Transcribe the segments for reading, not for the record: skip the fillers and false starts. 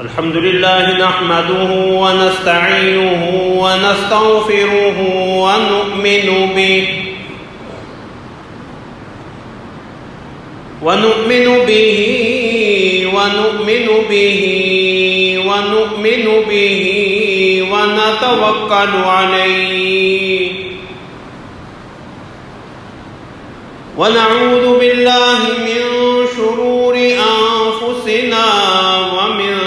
الحمد لله نحمده ونستعينه ونستغفره ونؤمن به ونتوكل عليه ونعوذ بالله من شرور أنفسنا ومن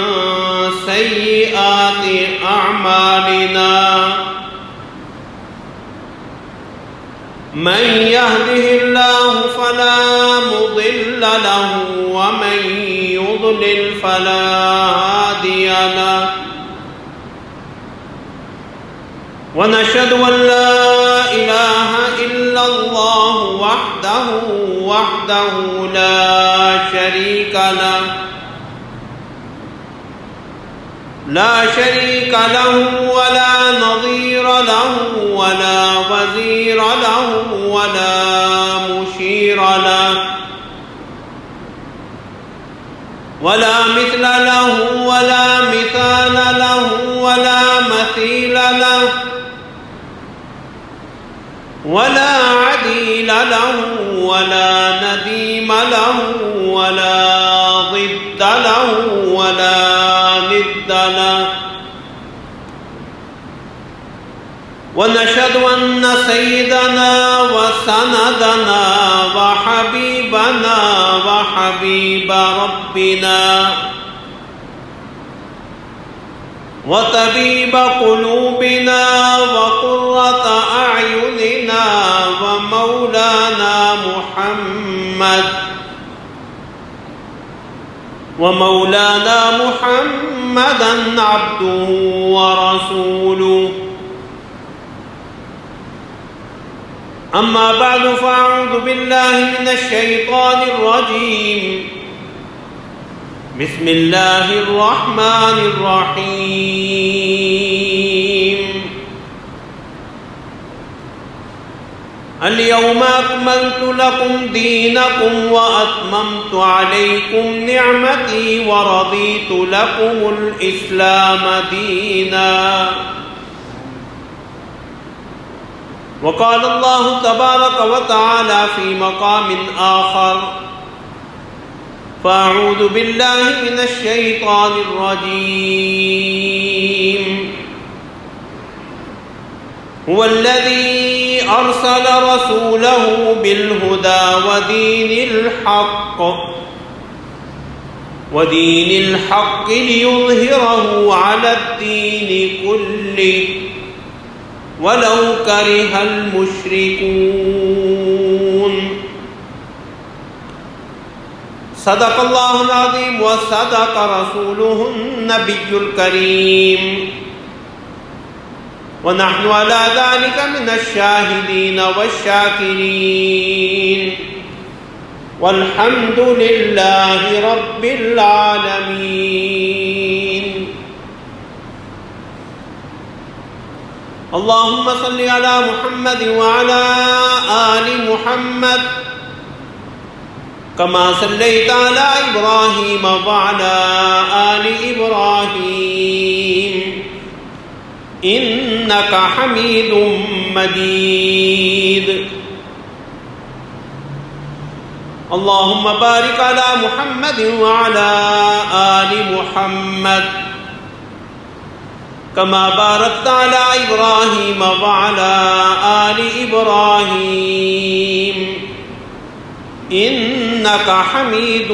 سيئات أعمالنا من يهده الله فلا مضل له ومن يضلل فلا هادي له ونشهد أن لا إله إلا الله وحده لا شريك له ولا نظير له ولا وزير له ولا مشير له ولا مثل له ولا مثال له ولا مثيل له ولا عديل له ولا نديم له ولا ضد له ولا ند له ونشهد أن سيدنا وسندنا وحبيب ربنا وطبيب قلوبنا وقرة أعيننا ومولانا محمدا عبده ورسوله أما بعد فأعوذ بالله من الشيطان الرجيم بسم الله الرحمن الرحيم اليوم أكملت لكم دينكم وأتممت عليكم نعمتي ورضيت لكم الإسلام دينا وقال الله تبارك وتعالى في مقام آخر فأعوذ بالله من الشيطان الرجيم هو الذي أرسل رسوله بالهدى ودين الحق ليظهره على الدين كله ولو كره المشركون صدق الله العظيم وصدق رسوله النبي الكريم ونحن على ذلك من الشاهدين والشاكرين والحمد لله رب العالمين اللهم صل على محمد وعلى آل محمد كما صليت على إبراهيم وعلى آل إبراهيم إنك حميد مجيد اللهم بارك على محمد وعلى آل محمد كما باركت على إبراهيم وعلى آل إبراهيم إنك حميد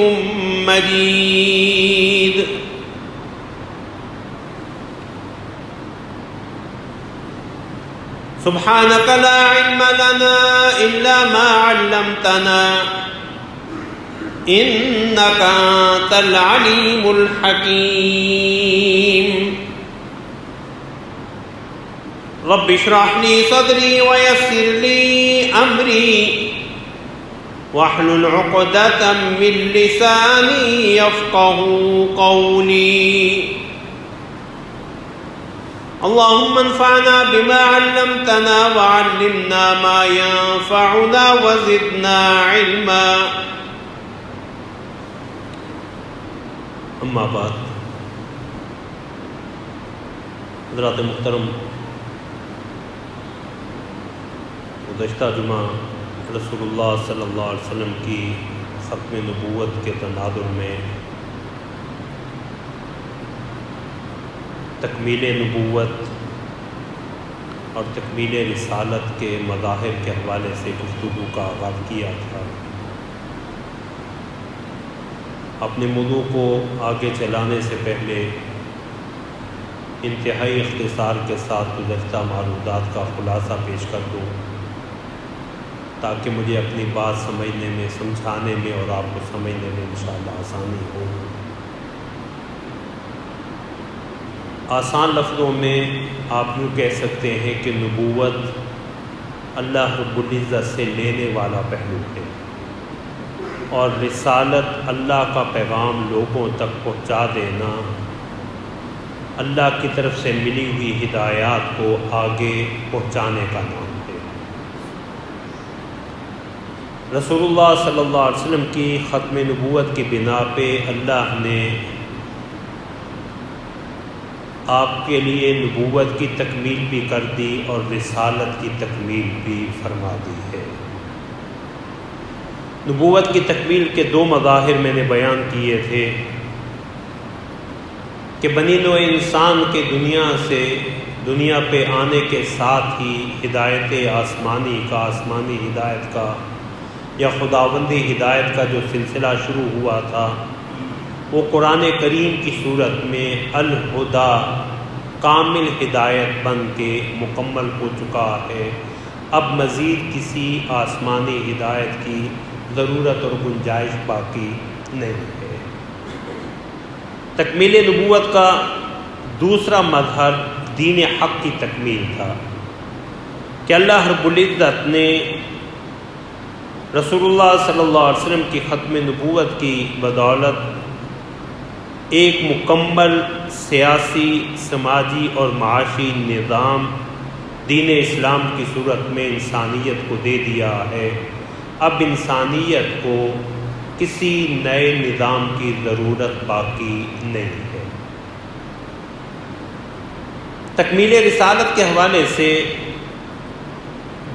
مجيد سبحانك لا علم لنا إلا ما علمتنا إنك أنت العليم الحكيم رب اشرح لي صدري ويسر لي أمري واحلل عقدة من لساني يفقهوا قولي اللهم انفعنا بما علمتنا وعلمنا ما ينفعنا وزدنا علما اما بعد، حضرات محترم، گزشتہ جمعہ رسول اللہ صلی اللہ علیہ وسلم کی ختم نبوت کے تناظر میں تکمیل نبوت اور تکمیل رسالت کے مظاہر کے حوالے سے گفتگو کا آغاز کیا تھا۔ اپنے موضوع کو آگے چلانے سے پہلے انتہائی اختصار کے ساتھ گزشتہ معروضات کا خلاصہ پیش کر دوں تاکہ مجھے اپنی بات سمجھنے میں، سمجھانے میں اور آپ کو سمجھنے میں انشاءاللہ آسانی ہو۔ آسان لفظوں میں آپ یوں کہہ سکتے ہیں کہ نبوت اللہ رب العزت سے لینے والا پہلو ہے، اور رسالت اللہ کا پیغام لوگوں تک پہنچا دینا، اللہ کی طرف سے ملی ہوئی ہدایات کو آگے پہنچانے کا نام ہے۔ رسول اللہ صلی اللہ علیہ وسلم کی ختم نبوت کی بنا پہ اللہ نے آپ کے لیے نبوت کی تکمیل بھی کر دی اور رسالت کی تکمیل بھی فرما دی ہے۔ نبوت کی تکمیل کے دو مظاہر میں نے بیان کیے تھے کہ بنی نوع انسان کے دنیا پہ آنے کے ساتھ ہی ہدایت آسمانی ہدایت کا یا خداوندی ہدایت کا جو سلسلہ شروع ہوا تھا وہ قرآن کریم کی صورت میں الہدا کامل ہدایت بن کے مکمل ہو چکا ہے۔ اب مزید کسی آسمانی ہدایت کی ضرورت اور گنجائش باقی نہیں ہے۔ تکمیل نبوت کا دوسرا مظہر دین حق کی تکمیل تھا کہ اللہ رب العزت نے رسول اللہ صلی اللہ علیہ وسلم کی ختم نبوت کی بدولت ایک مکمل سیاسی، سماجی اور معاشی نظام دین اسلام کی صورت میں انسانیت کو دے دیا ہے۔ اب انسانیت کو کسی نئے نظام کی ضرورت باقی نہیں ہے۔ تکمیل رسالت کے حوالے سے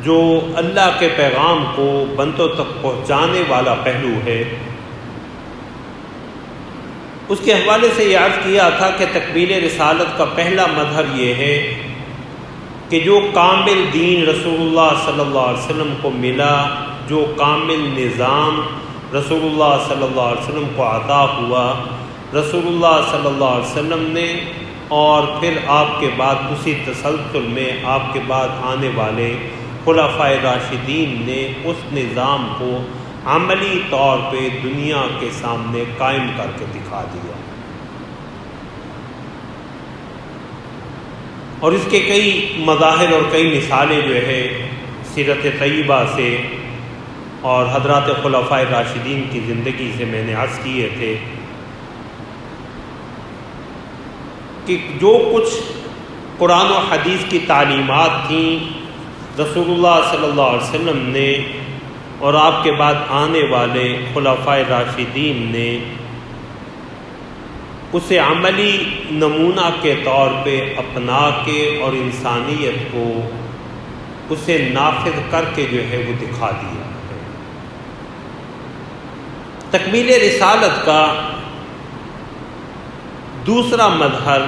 جو اللہ کے پیغام کو بندوں تک پہنچانے والا پہلو ہے، اس کے حوالے سے یہ عرض کیا تھا کہ تکمیل رسالت کا پہلا مظہر یہ ہے کہ جو کامل دین رسول اللہ صلی اللہ علیہ وسلم کو ملا، جو کامل نظام رسول اللہ صلی اللہ علیہ وسلم کو عطا ہوا، رسول اللہ صلی اللہ علیہ وسلم نے اور پھر آپ کے بعد اسی تسلسل میں آپ کے بعد آنے والے خلفائے راشدین نے اس نظام کو عملی طور پہ دنیا کے سامنے قائم کر کے دکھا دیا، اور اس کے کئی مظاہر اور کئی مثالیں جو ہے سیرت طیبہ سے اور حضرات خلفائے راشدین کی زندگی سے میں نے عرض کیے تھے کہ جو کچھ قرآن و حدیث کی تعلیمات تھیں رسول اللہ صلی اللہ علیہ وسلم نے اور آپ کے بعد آنے والے خلفائے راشدین نے اسے عملی نمونہ کے طور پہ اپنا کے اور انسانیت کو اسے نافذ کر کے جو ہے وہ دکھا دیا ہے۔ تکمیل رسالت کا دوسرا مظہر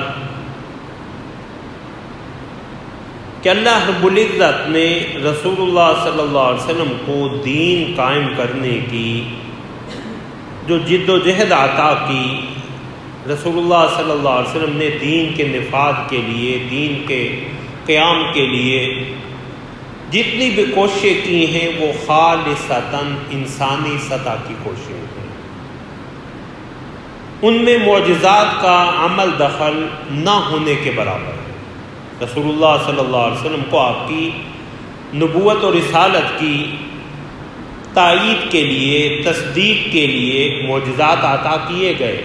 کہ اللہ رب العزت نے رسول اللہ صلی اللہ علیہ وسلم کو دین قائم کرنے کی جو جد و جہد عطا کی، رسول اللہ صلی اللہ علیہ وسلم نے دین کے نفاذ کے لیے، دین کے قیام کے لیے جتنی بھی کوششیں کی ہیں وہ خالصتاً انسانی سطح کی کوششیں ہیں۔ ان میں معجزات کا عمل دخل نہ ہونے کے برابر ہے۔ رسول اللہ صلی اللہ علیہ وسلم کو آپ کی نبوت اور رسالت کی تائید کے لیے، تصدیق کے لیے معجزات عطا کیے گئے،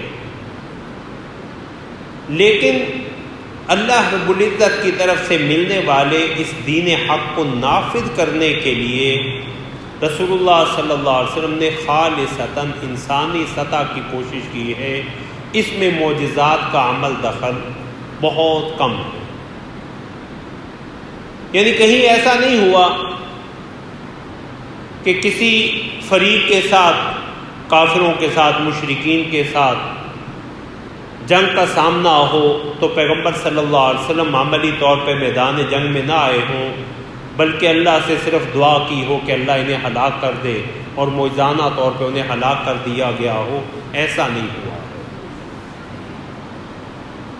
لیکن اللہ رب العزت کی طرف سے ملنے والے اس دین حق کو نافذ کرنے کے لیے رسول اللہ صلی اللہ علیہ وسلم نے خالصتاً انسانی سطح کی کوشش کی ہے، اس میں معجزات کا عمل دخل بہت کم ہے۔ یعنی کہیں ایسا نہیں ہوا کہ کسی فریق کے ساتھ، کافروں کے ساتھ، مشرکین کے ساتھ جنگ کا سامنا ہو تو پیغمبر صلی اللہ علیہ وسلم عملی طور پہ میدان جنگ میں نہ آئے ہوں، بلکہ اللہ سے صرف دعا کی ہو کہ اللہ انہیں ہلاک کر دے، اور معجزانہ طور پہ انہیں ہلاک کر دیا گیا ہو۔ ایسا نہیں ہوا۔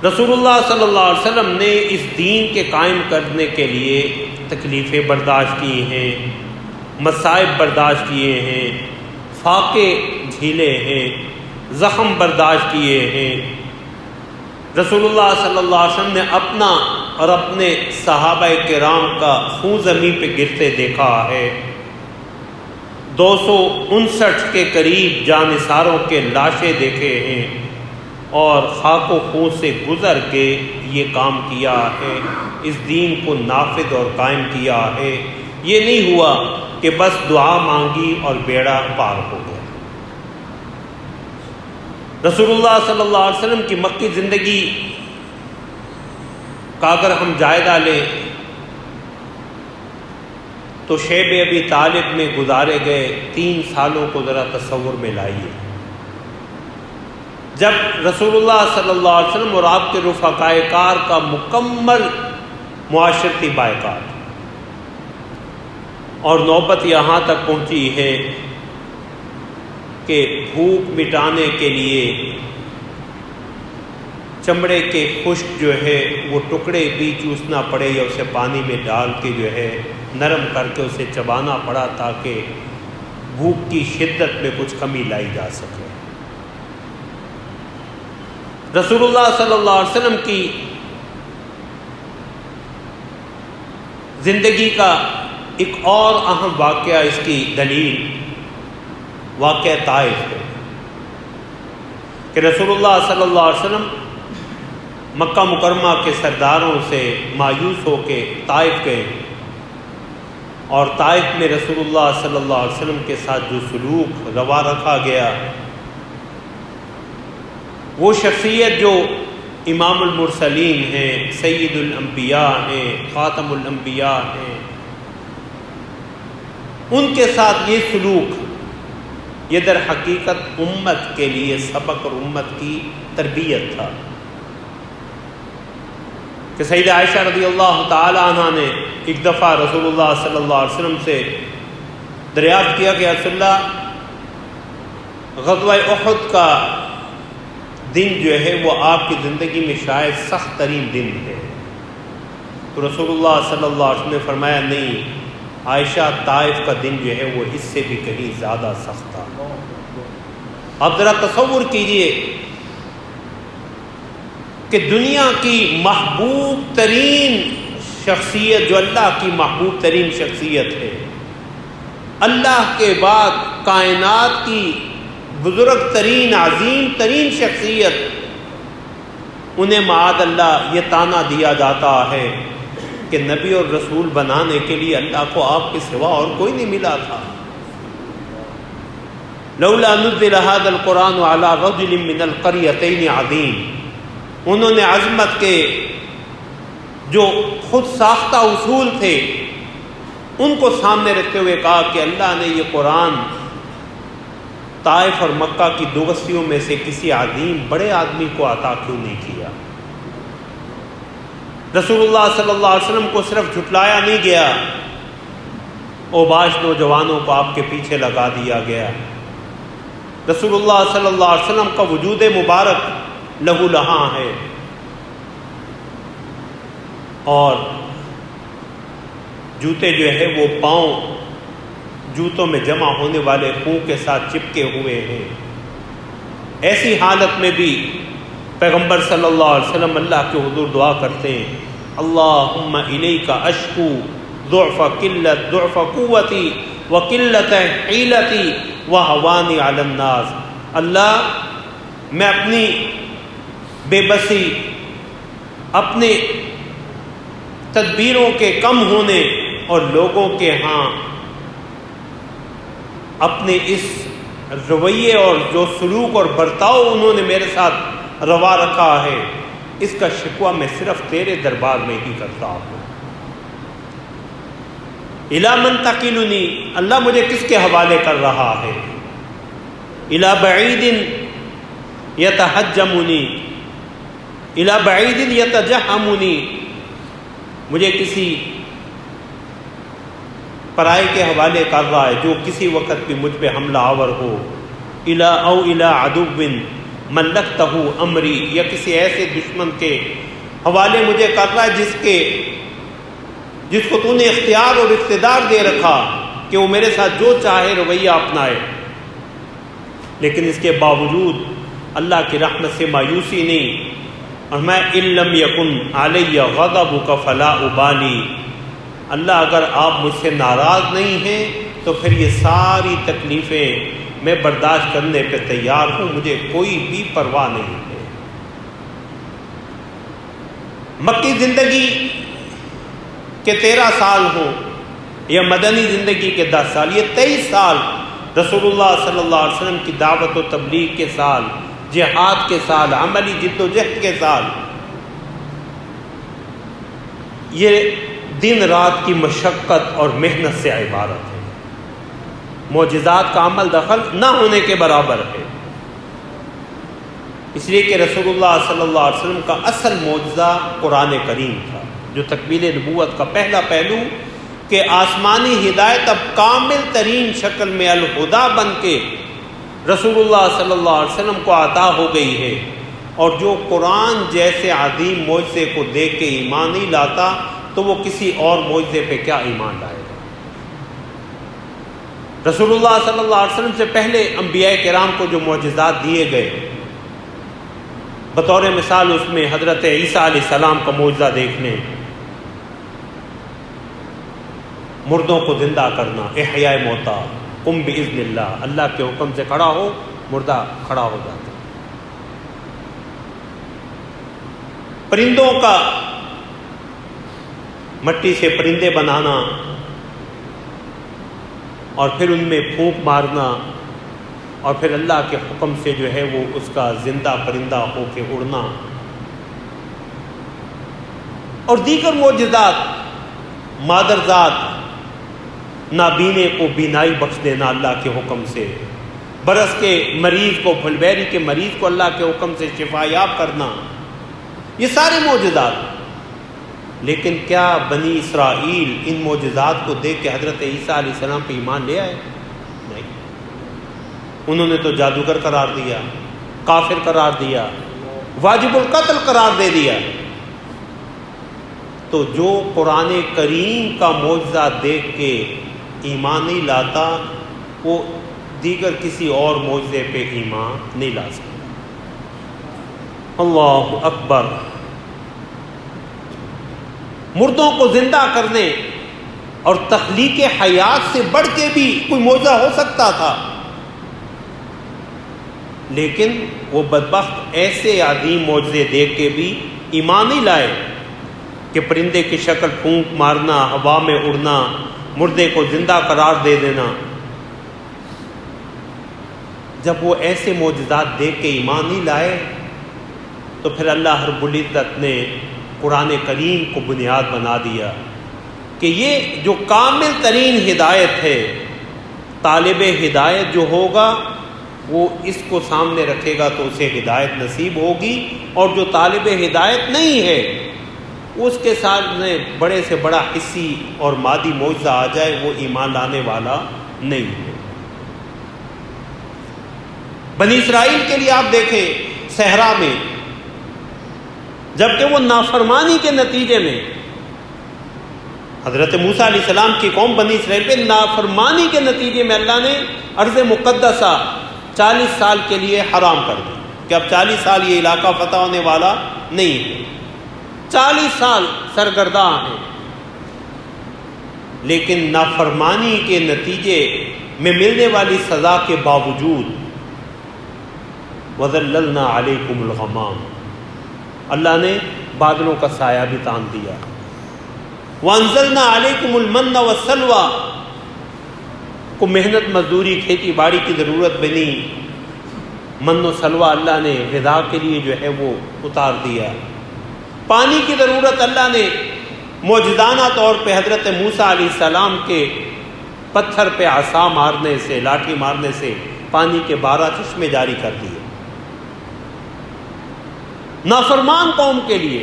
رسول اللہ صلی اللہ علیہ وسلم نے اس دین کے قائم کرنے کے لیے تکلیفیں برداشت کی ہیں، مصائب برداشت کیے ہیں، فاقے جھیلے ہیں، زخم برداشت کیے ہیں۔ رسول اللہ صلی اللہ علیہ وسلم نے اپنا اور اپنے صحابہ کرام کا خون زمین پہ گرتے دیکھا ہے۔ 259 کے قریب جانثاروں کے لاشیں دیکھے ہیں، اور خاک و خون سے گزر کے یہ کام کیا ہے، اس دین کو نافذ اور قائم کیا ہے۔ یہ نہیں ہوا کہ بس دعا مانگی اور بیڑا پار ہو گیا۔ رسول اللہ صلی اللہ علیہ وسلم کی مکی زندگی کا اگر ہم جائزہ لیں تو شیب ابی طالب میں گزارے گئے 3 سالوں کو ذرا تصور میں لائیے۔ جب رسول اللہ صلی اللہ علیہ وسلم اور آپ کے رفقائے کار کا مکمل معاشرتی بائیکاٹ، اور نوبت یہاں تک پہنچی ہے کہ بھوک مٹانے کے لیے چمڑے کے خشک جو ہے وہ ٹکڑے بھی چوسنا پڑے یا اسے پانی میں ڈال کے جو ہے نرم کر کے اسے چبانا پڑا تاکہ بھوک کی شدت میں کچھ کمی لائی جا سکے۔ رسول اللہ صلی اللہ علیہ وسلم کی زندگی کا ایک اور اہم واقعہ، اس کی دلیل واقعہ طائف ہے کہ رسول اللہ صلی اللہ علیہ وسلم مکہ مکرمہ کے سرداروں سے مایوس ہو کے طائف گئے، اور طائف میں رسول اللہ صلی اللہ علیہ وسلم کے ساتھ جو سلوک روا رکھا گیا، وہ شخصیت جو امام المرسلین ہیں، سید الانبیاء ہیں، خاتم الانبیاء ہیں، ان کے ساتھ یہ سلوک یہ در حقیقت امت کے لیے سبق اور امت کی تربیت تھا کہ سیدہ عائشہ رضی اللہ تعالی عنہ نے ایک دفعہ رسول اللہ صلی اللہ علیہ وسلم سے دریافت کیا کہ رسول اللہ، غزوہ احد کا دن جو ہے وہ آپ کی زندگی میں شاید سخت ترین دن ہے۔ تو رسول اللہ صلی اللہ علیہ وسلم نے فرمایا، نہیں عائشہ، طائف کا دن جو ہے وہ اس سے بھی کہیں زیادہ سخت تھا۔ اب ذرا تصور کیجئے کہ دنیا کی محبوب ترین شخصیت، جو اللہ کی محبوب ترین شخصیت ہے، اللہ کے بعد کائنات کی بزرگ ترین عظیم ترین شخصیت، انہیں معاذ اللہ یہ طعنہ دیا جاتا ہے کہ نبی اور رسول بنانے کے لیے اللہ کو آپ کے سوا اور کوئی نہیں ملا تھا۔ لولا نزل هذا القرآن على رجل من القريتين عظیم، انہوں نے عظمت کے جو خود ساختہ اصول تھے ان کو سامنے رکھتے ہوئے کہا کہ اللہ نے یہ قرآن طائف اور مکہ کی 2 بستیوں میں سے کسی عظیم بڑے آدمی کو عطا کیوں نہیں کیا؟ رسول اللہ صلی اللہ علیہ وسلم کو صرف جھٹلایا نہیں گیا، اوباش نوجوانوں کو آپ کے پیچھے لگا دیا گیا۔ رسول اللہ صلی اللہ علیہ وسلم کا وجود مبارک لہو لہاں ہے، اور جوتے جو ہے وہ پاؤں جوتوں میں جمع ہونے والے خون کے ساتھ چپکے ہوئے ہیں۔ ایسی حالت میں بھی پیغمبر صلی اللہ علیہ وسلم اللہ کے حضور دعا کرتے ہیں، اللہم الیک اشکو ضعف قوتی وقلت حیلتی وہوانی علی الناس، اللہ میں اپنی بے بسی، اپنے تدبیروں کے کم ہونے اور لوگوں کے ہاں اپنے اس رویے اور جو سلوک اور برتاؤ انہوں نے میرے ساتھ روا رکھا ہے، اس کا شکوہ میں صرف تیرے دربار میں ہی کرتا ہوں۔ الی من تکلنی، اللہ مجھے کس کے حوالے کر رہا ہے؟ الی بعید یتحجمنی، الی بعید یتجہمنی، مجھے کسی پرائے کے حوالے کر رہا ہے جو کسی وقت بھی مجھ پہ حملہ آور ہو۔ الی عدو ملکتہ امری، یا کسی ایسے دشمن کے حوالے مجھے کر رہا ہے جس کو تو نے اختیار اور اقتدار دے رکھا کہ وہ میرے ساتھ جو چاہے رویہ اپنائے، لیکن اس کے باوجود اللہ کی رحمت سے مایوسی نہیں، اور میں ان لم یکن علی غضبک فلا ابالی، اللہ اگر آپ مجھ سے ناراض نہیں ہیں تو پھر یہ ساری تکلیفیں میں برداشت کرنے پہ تیار ہوں، مجھے کوئی بھی پرواہ نہیں ہے۔ مکی زندگی کے 13 سال ہوں یا مدنی زندگی کے 10 سال، یہ 23 سال رسول اللہ صلی اللہ علیہ وسلم کی دعوت و تبلیغ کے سال، جہاد کے سال، عملی جد و جہد کے سال، یہ دن رات کی مشقت اور محنت سے عبارت ہے، معجزات کا عمل دخل نہ ہونے کے برابر ہے۔ اس لیے کہ رسول اللہ صلی اللہ علیہ وسلم کا اصل معجزہ قرآن کریم تھا، جو تکمیل نبوت کا پہلا پہلو کہ آسمانی ہدایت اب کامل ترین شکل میں الہدا بن کے رسول اللہ صلی اللہ علیہ وسلم کو عطا ہو گئی ہے، اور جو قرآن جیسے عظیم معجزے کو دیکھ کے ایمان نہیں لاتا تو وہ کسی اور معجزے پہ کیا ایمان لائے گا۔ رسول اللہ صلی اللہ علیہ وسلم سے پہلے انبیاء کرام کو جو معجزات دیے گئے، بطور مثال اس میں حضرت عیسیٰ علیہ السلام کا معجزہ دیکھ لیں، مردوں کو زندہ کرنا، احیاء موتا، قم باذن اللہ، اللہ کے حکم سے کھڑا ہو مردہ کھڑا ہو جاتا۔ پرندوں کا مٹی سے پرندے بنانا اور پھر ان میں پھونک مارنا، اور پھر اللہ کے حکم سے جو ہے وہ اس کا زندہ پرندہ ہو کے اڑنا، اور دیگر معجزات، مادرزاد نابینے کو بینائی بخش دینا اللہ کے حکم سے، برس کے مریض کو، پھلبیری کے مریض کو اللہ کے حکم سے شفا یاب کرنا، یہ سارے معجزات۔ لیکن کیا بنی اسرائیل ان معجزات کو دیکھ کے حضرت عیسیٰ علیہ السلام پہ ایمان لے آئے؟ نہیں، انہوں نے تو جادوگر قرار دیا، کافر قرار دیا، واجب القتل قرار دے دیا۔ تو جو قرآن کریم کا معجزہ دیکھ کے ایمان نہیں لاتا، وہ دیگر کسی اور معجزے پہ ایمان نہیں لا سکتا۔ اللہ اکبر۔ مردوں کو زندہ کرنے اور تخلیق حیات سے بڑھ کے بھی کوئی معجزہ ہو سکتا تھا، لیکن وہ بدبخت ایسے عظیم معجزے دیکھ کے بھی ایمان نہیں لائے کہ پرندے کی شکل پھونک مارنا، ہوا میں اڑنا، مردے کو زندہ قرار دے دینا۔ جب وہ ایسے معجزات دیکھ کے ایمان نہیں لائے تو پھر اللہ رب العزت نے قرآن کریم کو بنیاد بنا دیا کہ یہ جو کامل ترین ہدایت ہے، طالب ہدایت جو ہوگا وہ اس کو سامنے رکھے گا تو اسے ہدایت نصیب ہوگی، اور جو طالب ہدایت نہیں ہے اس کے سامنے بڑے سے بڑا حصی اور مادی معجزہ آ جائے وہ ایمان لانے والا نہیں ہے۔ بنی اسرائیل کے لیے آپ دیکھیں صحرا میں، جبکہ وہ نافرمانی کے نتیجے میں، حضرت موسیٰ علیہ السلام کی قوم بنی اسرائیل پہ نافرمانی کے نتیجے میں اللہ نے ارض مقدسہ 40 سال کے لیے حرام کر دی کہ اب 40 سال یہ علاقہ فتح ہونے والا نہیں ہے، 40 سال سرگرداں ہیں۔ لیکن نافرمانی کے نتیجے میں ملنے والی سزا کے باوجود وَذَلَّلْنَا عَلَيْكُمُ الْغَمَامَ، اللہ نے بادلوں کا سایہ بھی تان دیا، وَأَنزَلْنَا عَلَيْكُمُ الْمَنَّ وَالسَّلْوَىٰ، کو محنت مزدوری کھیتی باڑی کی ضرورت بنی، من و سلوہ اللہ نے غذا کے لیے جو ہے وہ اتار دیا. پانی کی ضرورت اللہ نے معجزانہ طور پہ حضرت موسیٰ علیہ السلام کے پتھر پہ عصا مارنے سے، لاٹھی مارنے سے پانی کے 12 چشمے جاری کر دیے. نافرمان قوم کے لیے،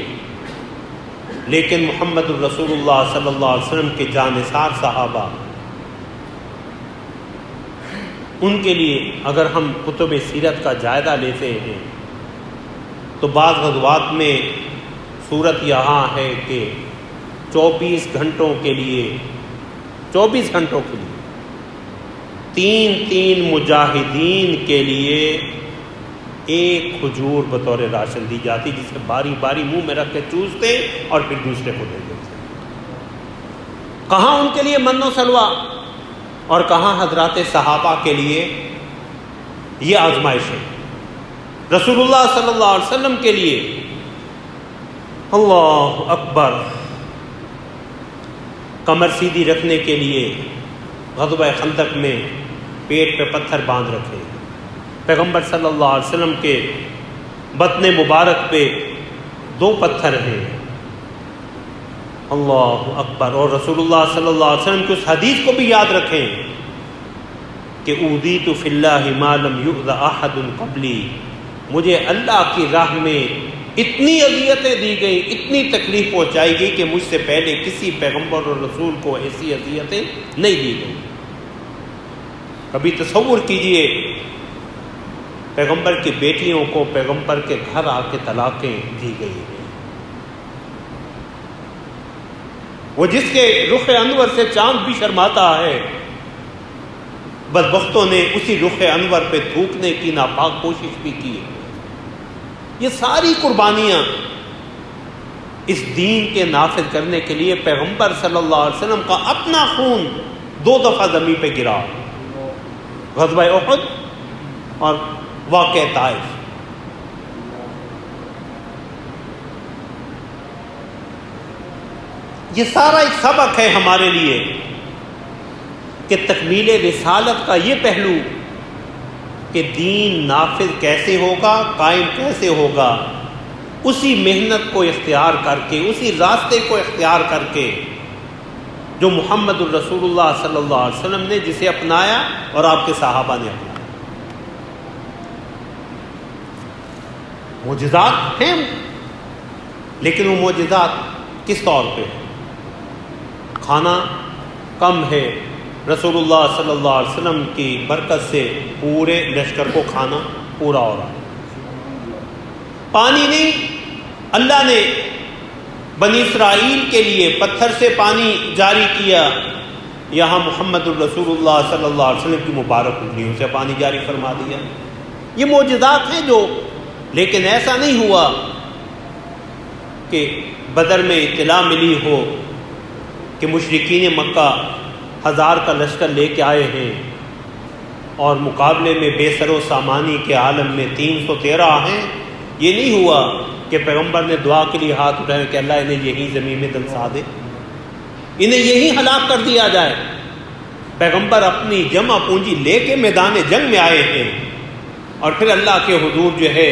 لیکن محمد الرسول اللہ صلی اللہ علیہ وسلم کے جانثار صحابہ، ان کے لیے اگر ہم کتب سیرت کا جائزہ لیتے ہیں تو بعض غزوات میں صورت یہاں ہے کہ 24 گھنٹوں کے لیے 3 مجاہدین کے لیے ایک کھجور بطور راشن دی جاتی، جسے باری باری منہ میں رکھ کے چوستے اور پھر دوسرے کو دے دیتے. کہاں ان کے لیے من و سلوہ اور کہاں حضرات صحابہ کے لیے یہ آزمائش ہے. رسول اللہ صلی اللہ علیہ وسلم کے لیے اللہ اکبر کمر سیدھی رکھنے کے لیے غزوہ خندق میں پیٹ پہ پتھر باندھ رکھے. پیغمبر صلی اللہ علیہ وسلم کے بطن مبارک پہ 2 پتھر ہیں. اللہ اکبر. اور رسول اللہ صلی اللہ علیہ وسلم کی اس حدیث کو بھی یاد رکھیں کہ اوذیت فی اللہ ما لم یؤذ احد قبلی، مجھے اللہ کی راہ میں اتنی اذیتیں دی گئیں، اتنی تکلیف پہنچائی گئی کہ مجھ سے پہلے کسی پیغمبر اور رسول کو ایسی اذیتیں نہیں دی گئیں. کبھی تصور کیجئے پیغمبر کی بیٹیوں کو پیغمبر کے گھر آ کے طلاقیں دی گئی ہیں. وہ جس کے رخ انور سے چاند بھی شرماتا ہے، بدبختوں نے اسی رخ انور پہ تھوکنے کی ناپاک کوشش بھی کی. یہ ساری قربانیاں اس دین کے نافذ کرنے کے لیے پیغمبر صلی اللہ علیہ وسلم کا اپنا خون 2 دفعہ زمین پہ گرا، غزوہ احد اور واقعہ طائف. یہ سارا ایک سبق ہے ہمارے لیے کہ تکمیل رسالت کا یہ پہلو کہ دین نافذ کیسے ہوگا، قائم کیسے ہوگا، اسی محنت کو اختیار کر کے، اسی راستے کو اختیار کر کے جو محمد الرسول اللہ صلی اللہ علیہ وسلم نے جسے اپنایا اور آپ کے صحابہ نے اپنایا. معجزات ہیں، لیکن وہ معجزات کس طور پہ؟ کھانا کم ہے، رسول اللہ صلی اللہ علیہ وسلم کی برکت سے پورے لشکر کو کھانا پورا ہو رہا ہے. پانی نہیں، اللہ نے بنی اسرائیل کے لیے پتھر سے پانی جاری کیا، یہاں محمد الرسول اللہ صلی اللہ علیہ وسلم کی مبارک انگلیوں سے پانی جاری فرما دیا. یہ معجزات ہیں جو، لیکن ایسا نہیں ہوا کہ بدر میں اطلاع ملی ہو کہ مشرکین مکہ 1000 کا لشکر لے کے آئے ہیں اور مقابلے میں بے سر و سامانی کے عالم میں 313 ہیں. یہ نہیں ہوا کہ پیغمبر نے دعا کے لیے ہاتھ اٹھائے کہ اللہ انہیں یہی زمین میں دلسا دے، انہیں یہی ہلاک کر دیا جائے. پیغمبر اپنی جمع پونجی لے کے میدان جنگ میں آئے ہیں اور پھر اللہ کے حضور جو ہے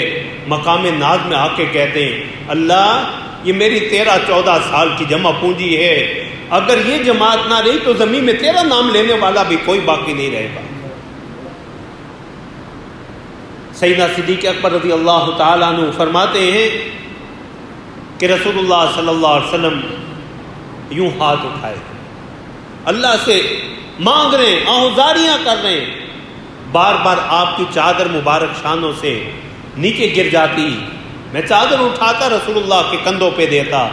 مقام ناز میں آ کے کہتے ہیں اللہ یہ میری 13-14 سال کی جمع پونجی ہے، اگر یہ جماعت نہ رہی تو زمین میں تیرا نام لینے والا بھی کوئی باقی نہیں رہے گا. سیدنا صدیق اکبر رضی اللہ تعالیٰ عنہ فرماتے ہیں کہ رسول اللہ صلی اللہ علیہ وسلم یوں ہاتھ اٹھائے اللہ سے مانگ رہے ہیں، آہوزاریاں کر رہے ہیں، بار بار آپ کی چادر مبارک شانوں سے نیچے گر جاتی، میں چادر اٹھاتا رسول اللہ کے کندھوں پہ دیتا،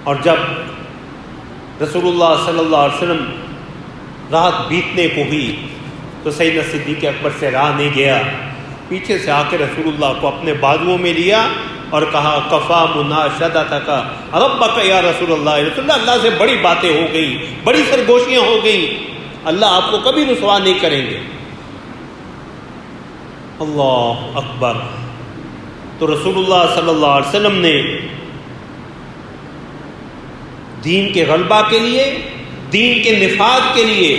اور جب رسول اللہ صلی اللہ علیہ وسلم رات بیتنے کو ہوئی تو سیدنا صدیق اکبر سے راہ نہیں گیا، پیچھے سے آ کے رسول اللہ کو اپنے بازوؤں میں لیا اور کہا کفا مناشدتک ربک یا رسول اللہ، رسول اللہ سے بڑی باتیں ہو گئی، بڑی سرگوشیاں ہو گئی، اللہ آپ کو کبھی رسوا نہیں کریں گے. اللہ اکبر. تو رسول اللہ صلی اللہ علیہ وسلم نے دین کے غلبہ کے لیے، دین کے نفاذ کے لیے،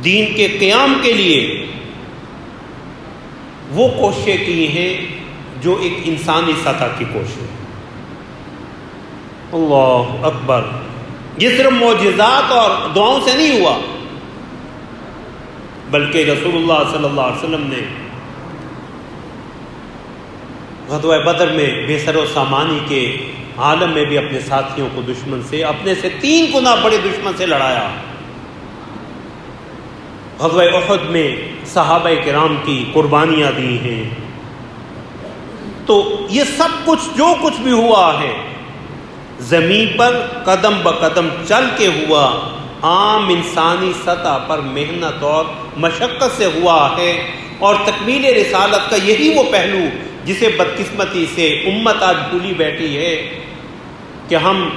دین کے قیام کے لیے وہ کوششیں کی ہیں جو ایک انسانی سطح کی کوشش ہے۔ اللہ اکبر! یہ صرف معجزات اور دعاؤں سے نہیں ہوا، بلکہ رسول اللہ صلی اللہ علیہ وسلم نے غزوہ بدر میں بے سر و سامانی کے عالم میں بھی اپنے ساتھیوں کو دشمن سے، اپنے سے 3 گنا بڑے دشمن سے لڑایا۔ غزوہ احد میں صحابہ کرام کی قربانیاں دی ہیں۔ تو یہ سب کچھ جو کچھ بھی ہوا ہے زمین پر قدم بقدم چل کے ہوا، عام انسانی سطح پر محنت اور مشقت سے ہوا ہے۔ اور تکمیل رسالت کا یہی وہ پہلو جسے بدقسمتی سے امت آج بھولی بیٹھی ہے کہ ہم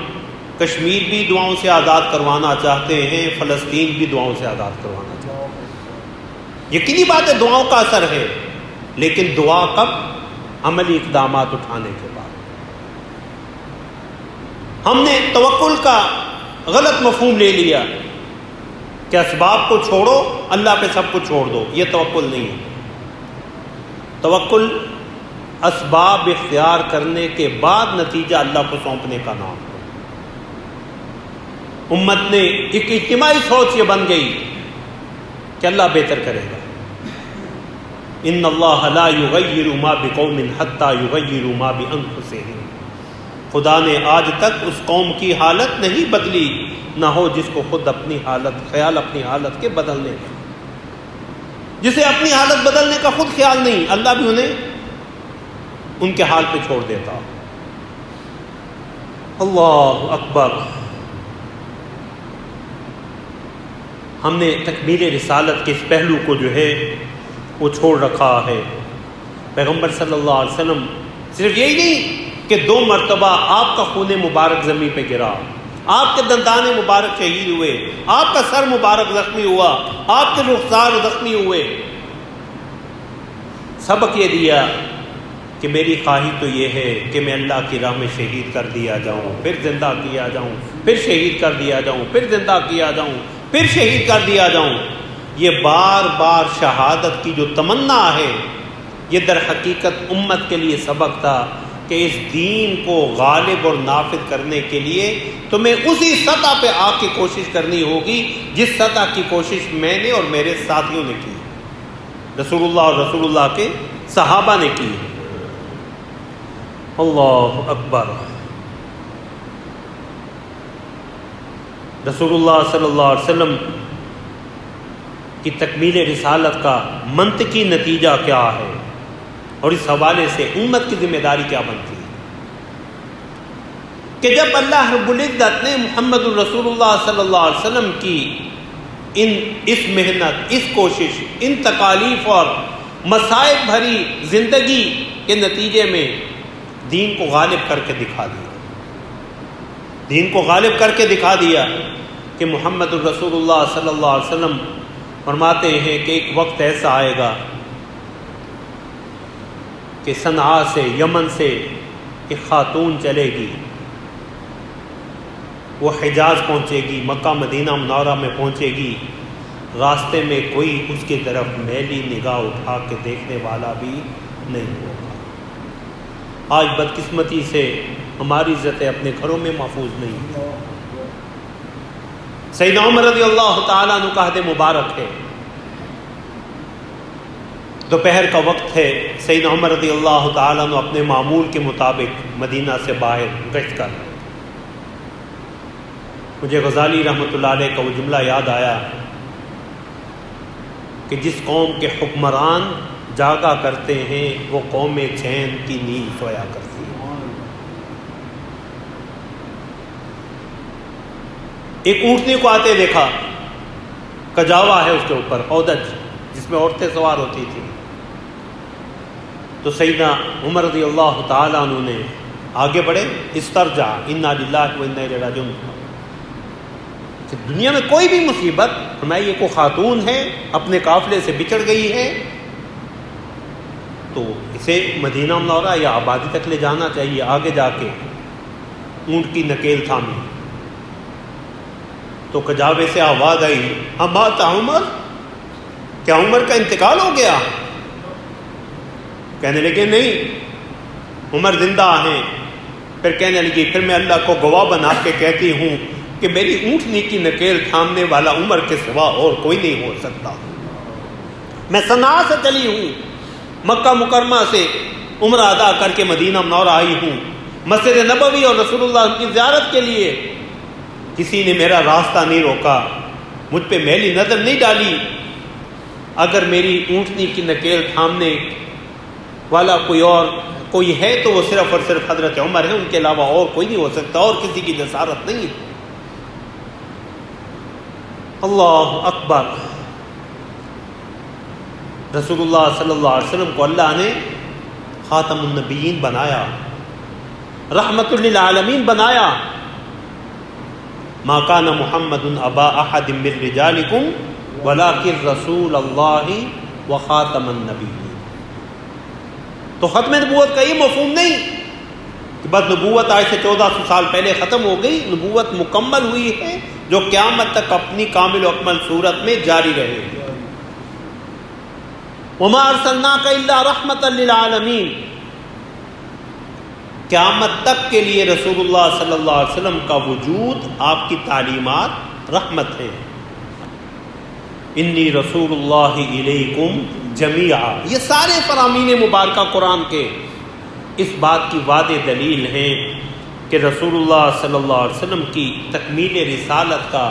کشمیر بھی دعاؤں سے آزاد کروانا چاہتے ہیں، فلسطین بھی دعاؤں سے آزاد کروانا چاہتے ہیں۔ یقینی بات ہے دعاؤں کا اثر ہے، لیکن دعا کب؟ عملی اقدامات اٹھانے کے بعد۔ ہم نے توکل کا غلط مفہوم لے لیا کہ اسباب کو چھوڑو، اللہ پہ سب کچھ چھوڑ دو، یہ توکل نہیں ہے۔ توکل اسباب اختیار کرنے کے بعد نتیجہ اللہ کو سونپنے کا نام ہے۔ امت نے ایک اجتماعی سوچ یہ بن گئی کہ اللہ بہتر کرے گا۔ ان اللہ لا یغیر ما بقوم حتی یغیروا ما بانفسہم۔ خدا نے آج تک اس قوم کی حالت نہیں بدلی نہ ہو جس کو خود اپنی حالت کے بدلنے کا، جسے اپنی حالت بدلنے کا خود خیال نہیں، اللہ بھی انہیں ان کے حال پہ چھوڑ دیتا۔ اللہ اکبر! ہم نے تکمیل رسالت کے اس پہلو کو جو ہے وہ چھوڑ رکھا ہے۔ پیغمبر صلی اللہ علیہ وسلم صرف یہی نہیں کہ 2 مرتبہ آپ کا خون مبارک زمین پہ گرا، آپ کے دندان مبارک شہید ہوئے، آپ کا سر مبارک زخمی ہوا، آپ کے رخسار زخمی ہوئے۔ سبق یہ دیا کہ میری خواہش تو یہ ہے کہ میں اللہ کی راہ میں شہید کر دیا جاؤں، پھر زندہ کیا جاؤں، پھر شہید کر دیا جاؤں، پھر زندہ کیا جاؤں، پھر شہید کر دیا جاؤں۔ یہ بار بار شہادت کی جو تمنا ہے، یہ در حقیقت امت کے لیے سبق تھا کہ اس دین کو غالب اور نافذ کرنے کے لیے تمہیں اسی سطح پہ آ کے کوشش کرنی ہوگی جس سطح کی کوشش میں نے اور میرے ساتھیوں نے کی، رسول اللہ اور رسول اللہ کے صحابہ نے کی۔ اللہ اکبر! رسول اللہ صلی اللہ علیہ وسلم کی تکمیل رسالت کا منطقی نتیجہ کیا ہے، اور اس حوالے سے امت کی ذمہ داری کیا بنتی ہے کہ جب اللہ رب العزت نے محمد الرسول اللہ صلی اللہ علیہ وسلم کی اس محنت، اس کوشش، ان تکالیف اور مصائب بھری زندگی کے نتیجے میں دین کو غالب کر کے دکھا دیا، دین کو غالب کر کے دکھا دیا کہ محمد الرسول اللہ صلی اللہ علیہ وسلم فرماتے ہیں کہ ایک وقت ایسا آئے گا کہ صنعاء سے، یمن سے ایک خاتون چلے گی، وہ حجاز پہنچے گی، مکہ مدینہ منورہ میں پہنچے گی، راستے میں کوئی اس کی طرف میلی نگاہ اٹھا کے دیکھنے والا بھی نہیں ہوگا۔ آج بدقسمتی سے ہماری عزتیں اپنے گھروں میں محفوظ نہیں۔ سیدنا عمر رضی اللہ تعالیٰ عنہ کا عہد مبارک ہے، دوپہر کا وقت ہے، سیدنا عمر رضی اللہ تعالیٰ عنہ اپنے معمول کے مطابق مدینہ سے باہر گشت کر رہے۔ مجھے غزالی رحمۃ اللہ علیہ کا وہ جملہ یاد آیا کہ جس قوم کے حکمران جاگا کرتے ہیں وہ قوم چین کی نیند سویا کرتی ہے۔ ایک اونٹنی کو آتے دیکھا، کجاوا ہے اس کے اوپر، اودج جس میں عورتیں سوار ہوتی تھیں، تو سیدنا عمر رضی اللہ تعالیٰ عنہ نے آگے بڑھے، استرجع انا للہ و انا الیہ راجعون، کہ دنیا میں کوئی بھی مصیبت، ہماری یہ کوئی خاتون ہے اپنے قافلے سے بچڑ گئی ہے تو اسے مدینہ منورہ یا آبادی تک لے جانا چاہیے۔ آگے جا کے اونٹ کی نکیل تھامی تو کجاوے سے آواز آئی، امات عمر، کیا عمر کا انتقال ہو گیا؟ کہنے لگے نہیں، عمر زندہ ہیں۔ پھر کہنے لگی پھر میں اللہ کو گواہ بنا کے کہتی ہوں کہ میری اونٹنی کی نکیل تھامنے والا عمر کے سوا اور کوئی نہیں ہو سکتا۔ میں صنعاء سے چلی ہوں، مکہ مکرمہ سے عمرہ ادا کر کے مدینہ منورہ آئی ہوں، مسجد نبوی اور رسول اللہ کی زیارت کے لیے۔ کسی نے میرا راستہ نہیں روکا، مجھ پہ میلی نظر نہیں ڈالی۔ اگر میری اونٹنی کی نکیل تھامنے والا کوئی ہے تو وہ صرف اور صرف حضرت عمر ہے، ان کے علاوہ اور کوئی نہیں ہو سکتا، اور کسی کی جسارت نہیں ہے۔ اللہ اکبر۔ رسول اللہ صلی اللہ علیہ وسلم کو اللہ نے خاتم النبیین بنایا، رحمت للعالمین بنایا۔ ما کان محمد ابا احد من رجالکم ولکن رسول اللہ وخاتم النبیین۔ تو ختم نبوت کا یہ مفہوم نہیں کہ بس نبوت آج سے 1400 سال پہلے ختم ہو گئی، نبوت مکمل ہوئی ہے جو قیامت تک اپنی کامل و اکمل صورت میں جاری رہے گی۔ وما ارسلناک الا رحمۃ للعالمین، قیامت تک کے لیے رسول اللہ صلی اللہ علیہ وسلم کا وجود، آپ کی تعلیمات رحمت ہے۔ انی رسول اللہ الیکم جمیعا، یہ سارے فرامین مبارکہ قرآن کے اس بات کی واضح دلیل ہیں کہ رسول اللہ صلی اللہ علیہ وسلم کی تکمیل رسالت کا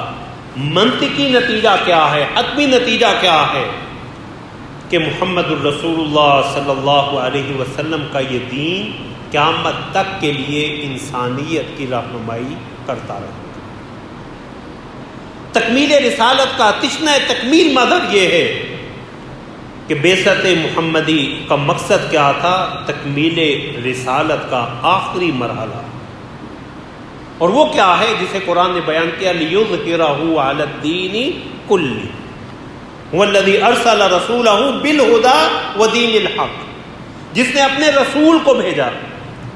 منطقی نتیجہ کیا ہے، حتمی نتیجہ کیا ہے کہ محمد الرسول اللہ صلی اللہ علیہ وسلم کا یہ دین قیامت تک کے لیے انسانیت کی رہنمائی کرتا رہے۔ تکمیل رسالت کا تشنہ تکمیل مظہر یہ ہے کہ بعثت محمدی کا مقصد کیا تھا، تکمیل رسالت کا آخری مرحلہ، اور وہ کیا ہے جسے قرآن نے بیان کیا، لِيُظْهِرَهُ عَلَى الدِّينِ كُلِّهِ هُوَ الَّذِي أَرْسَلَ رَسُولَهُ بِالْهُدَى وَدِينِ الْحَقِّ، جس نے اپنے رسول کو بھیجا۔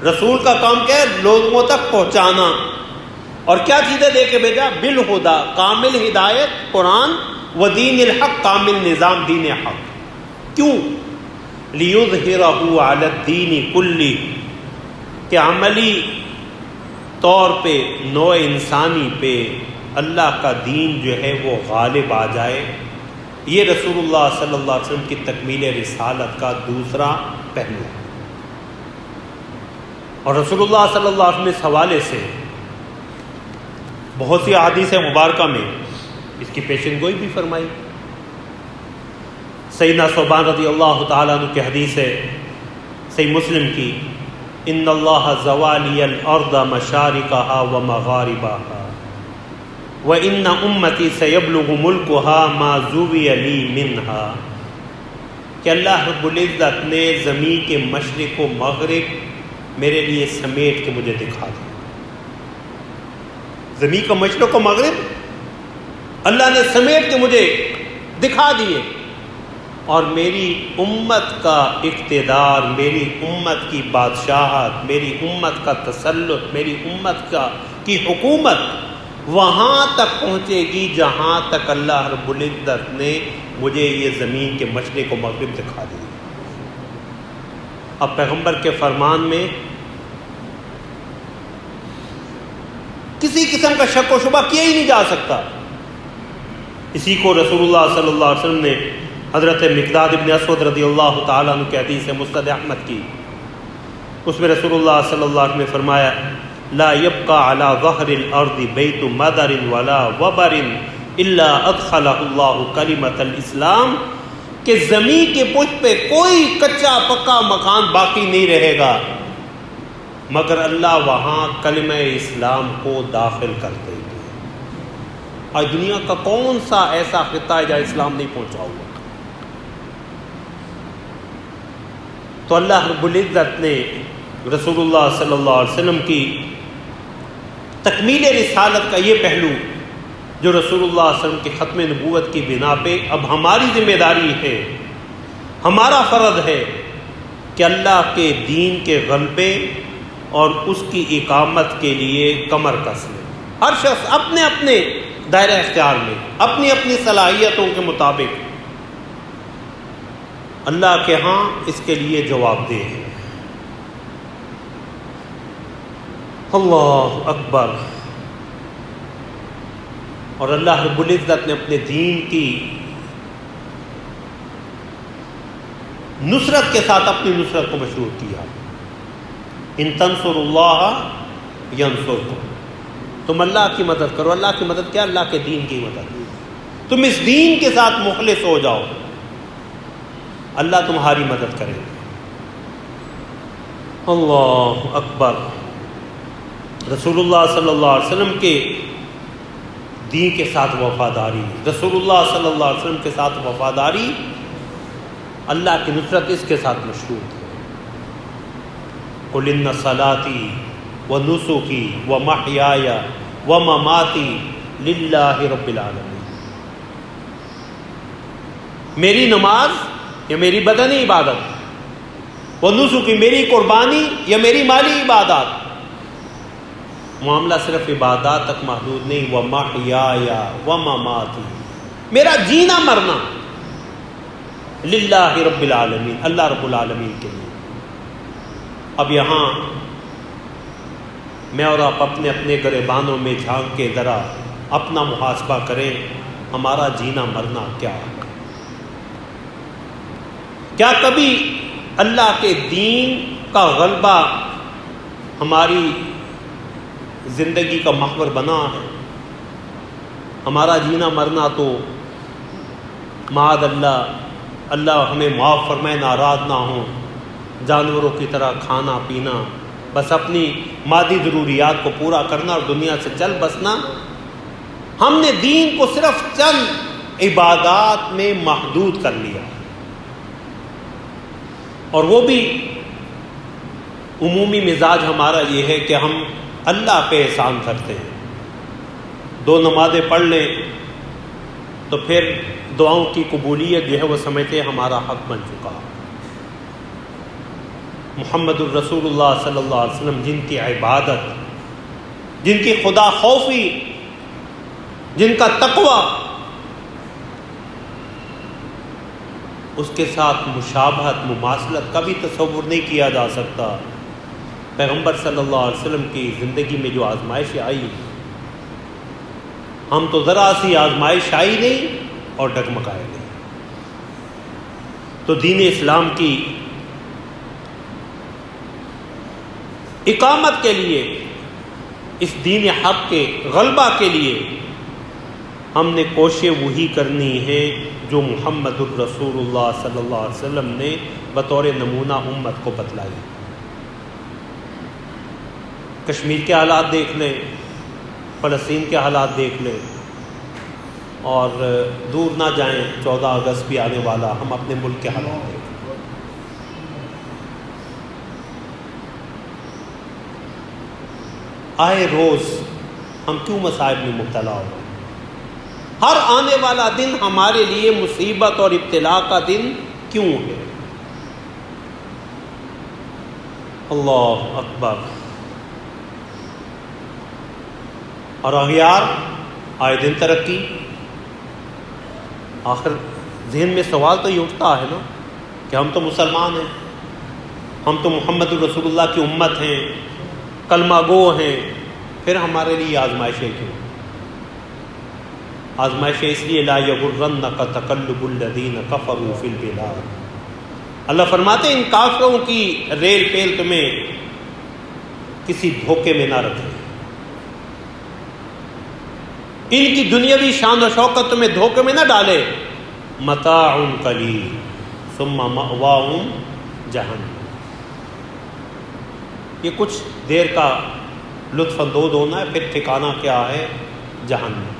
رسول کا کام کیا ہے؟ لوگوں تک پہنچانا، اور کیا چیزیں دے کے بھیجا؟ بالہدا، کامل ہدایت قرآن، ودین الحق، کامل نظام دین حق۔ کیوں؟ لیظہرہ علی الدین کلہ، کہ عملی طور پہ نوع انسانی پہ اللہ کا دین جو ہے وہ غالب آ جائے۔ یہ رسول اللہ صلی اللہ علیہ وسلم کی تکمیل رسالت کا دوسرا پہلو ہے۔ اور رسول اللہ صلی اللہ علیہ وسلم اس حوالے سے بہت سی احادیث مبارکہ میں اس کی پیشن گوئی بھی فرمائی۔ سیدنا ثوبان رضی اللہ تعالیٰ عنہ کی حدیث ہے صحیح مسلم کی، ان اللہ زوالی الارض مشارقها ومغاربها وان امتی سیبلغ ملکها ما زوی لی منها، کہ اللہ رب العزت نے زمین کے مشرق و مغرب میرے لیے سمیٹ کے مجھے دکھا دیا۔ زمین کا مشرق و مغرب اللہ نے سمیٹ کے مجھے دکھا دیے، اور میری امت کا اقتدار، میری امت کی بادشاہت، میری امت کا تسلط، میری امت کی حکومت وہاں تک پہنچے گی جہاں تک اللہ رب العزت نے مجھے یہ زمین کے مشرق و مغرب دکھا دی۔ اب پیغمبر کے فرمان میں کسی قسم کا شک و شبہ کیا ہی نہیں جا سکتا۔ اسی کو رسول اللہ صلی اللہ علیہ وسلم نے حضرت مقداد ابن اسود رضی اللہ تعالیٰ عنہ کی حدیث مسند احمد کی، اس میں رسول اللہ صلی اللہ علیہ وسلم نے فرمایا، لا يبقى على ظهر الارض بيت مدر ولا وبر الا ادخلہ اللہ کلمۃ الاسلام، کہ زمین کے پشت پہ کوئی کچا پکا مکان باقی نہیں رہے گا مگر اللہ وہاں کلمہ اسلام کو داخل کر دیں گے۔ آج دنیا کا کون سا ایسا خطہ ہے جہاں اسلام نہیں پہنچا ہوا؟ تو اللہ رب العزت نے رسول اللہ صلی اللہ علیہ وسلم کی تکمیل رسالت کا یہ پہلو جو رسول اللہ صلی اللہ علیہ وسلم کی ختم نبوت کی بنا پہ اب ہماری ذمہ داری ہے، ہمارا فرض ہے کہ اللہ کے دین کے غلبے اور اس کی اقامت کے لیے کمر کس لے۔ ہر شخص اپنے اپنے دائرہ اختیار میں، اپنی اپنی صلاحیتوں کے مطابق اللہ کے ہاں اس کے لیے جواب دہ ہے۔ اللہ اکبر۔ اور اللہ رب العزت نے اپنے دین کی نصرت کے ساتھ اپنی نصرت کو مشروط کیا۔ ان تنصروا اللہ ینصرکم، تم اللہ کی مدد کرو۔ اللہ کی مدد کیا؟ اللہ کے دین کی مدد۔ تم اس دین کے ساتھ مخلص ہو جاؤ، اللہ تمہاری مدد کرے۔ اللہ اکبر۔ رسول اللہ صلی اللہ علیہ وسلم کے دین کے ساتھ وفاداری، رسول اللہ صلی اللہ علیہ وسلم کے ساتھ وفاداری، اللہ کی نصرت اس کے ساتھ مشروط ہے۔ قل ان صلاتي ونسكي ومحياي ومماتي للہ رب العالمین، میری نماز یا میری بدنی عبادت، ونسكي میری قربانی یا میری مالی عبادات، معاملہ صرف عبادات تک محدود نہیں، ومحیاي ومماتي، میرا جینا مرنا للہ رب العالمین، اللہ رب العالمین کے لیے۔ اب یہاں میں اور آپ اپنے اپنے گریبانوں میں جھانک کے ذرا اپنا محاسبہ کریں، ہمارا جینا مرنا کیا ہے؟ کیا کبھی اللہ کے دین کا غلبہ ہماری زندگی کا محور بنا ہے؟ ہمارا جینا مرنا تو معاذ اللہ ہمیں معاف فرمائے، ناراض نہ ہوں، جانوروں کی طرح کھانا پینا، بس اپنی مادی ضروریات کو پورا کرنا اور دنیا سے چل بسنا۔ ہم نے دین کو صرف چند عبادات میں محدود کر لیا، اور وہ بھی عمومی مزاج ہمارا یہ ہے کہ ہم اللہ پہ احسان کرتے ہیں۔ 2 نمازیں پڑھ لیں تو پھر دعاؤں کی قبولیت جو ہے وہ سمجھتے ہمارا حق بن چکا۔ محمد الرسول اللہ صلی اللہ علیہ وسلم جن کی عبادت، جن کی خدا خوفی، جن کا تقوی، اس کے ساتھ مشابہت، مماثلت کا بھی تصور نہیں کیا جا سکتا۔ پیغمبر صلی اللہ علیہ وسلم کی زندگی میں جو آزمائشیں آئی، ہم تو ذرا سی آزمائش آئی نہیں اور ڈگمگائے نہیں۔ تو دین اسلام کی اقامت کے لیے، اس دین حق کے غلبہ کے لیے ہم نے کوشش وہی کرنی ہے جو محمد الرسول اللہ صلی اللہ علیہ وسلم نے بطور نمونہ امت کو بتلائی۔ کشمیر کے حالات دیکھ لیں، فلسطین کے حالات دیکھ لیں، اور دور نہ جائیں، 14 اگست بھی آنے والا، ہم اپنے ملک کے حالات دیکھیں۔ آئے روز ہم کیوں مصائب میں مبتلا ہو رہے ہیں؟ ہر آنے والا دن ہمارے لیے مصیبت اور ابتلا کا دن کیوں ہے؟ اللہ اکبر۔ اور اغیار آئے دن ترقی۔ آخر ذہن میں سوال تو یہ اٹھتا ہے نا کہ ہم تو مسلمان ہیں، ہم تو محمد الرسول اللہ کی امت ہیں، کلمہ گو ہیں، پھر ہمارے لیے آزمائشیں کیوں؟ آزمائشیں اس لیے لا یغرنک تقلب الذین کفروا فی البلاد۔ اللہ فرماتے ہیں ان کافروں کی ریل پیل تمہیں کسی دھوکے میں نہ رکھے، ان کی دنیاوی شان و شوکت تمہیں دھوکے میں نہ ڈالے۔ متاع قلیل ثم مأواہم جہنم، یہ کچھ دیر کا لطف اندوز ہونا ہے، پھر ٹھکانہ کیا ہے؟ جہنم۔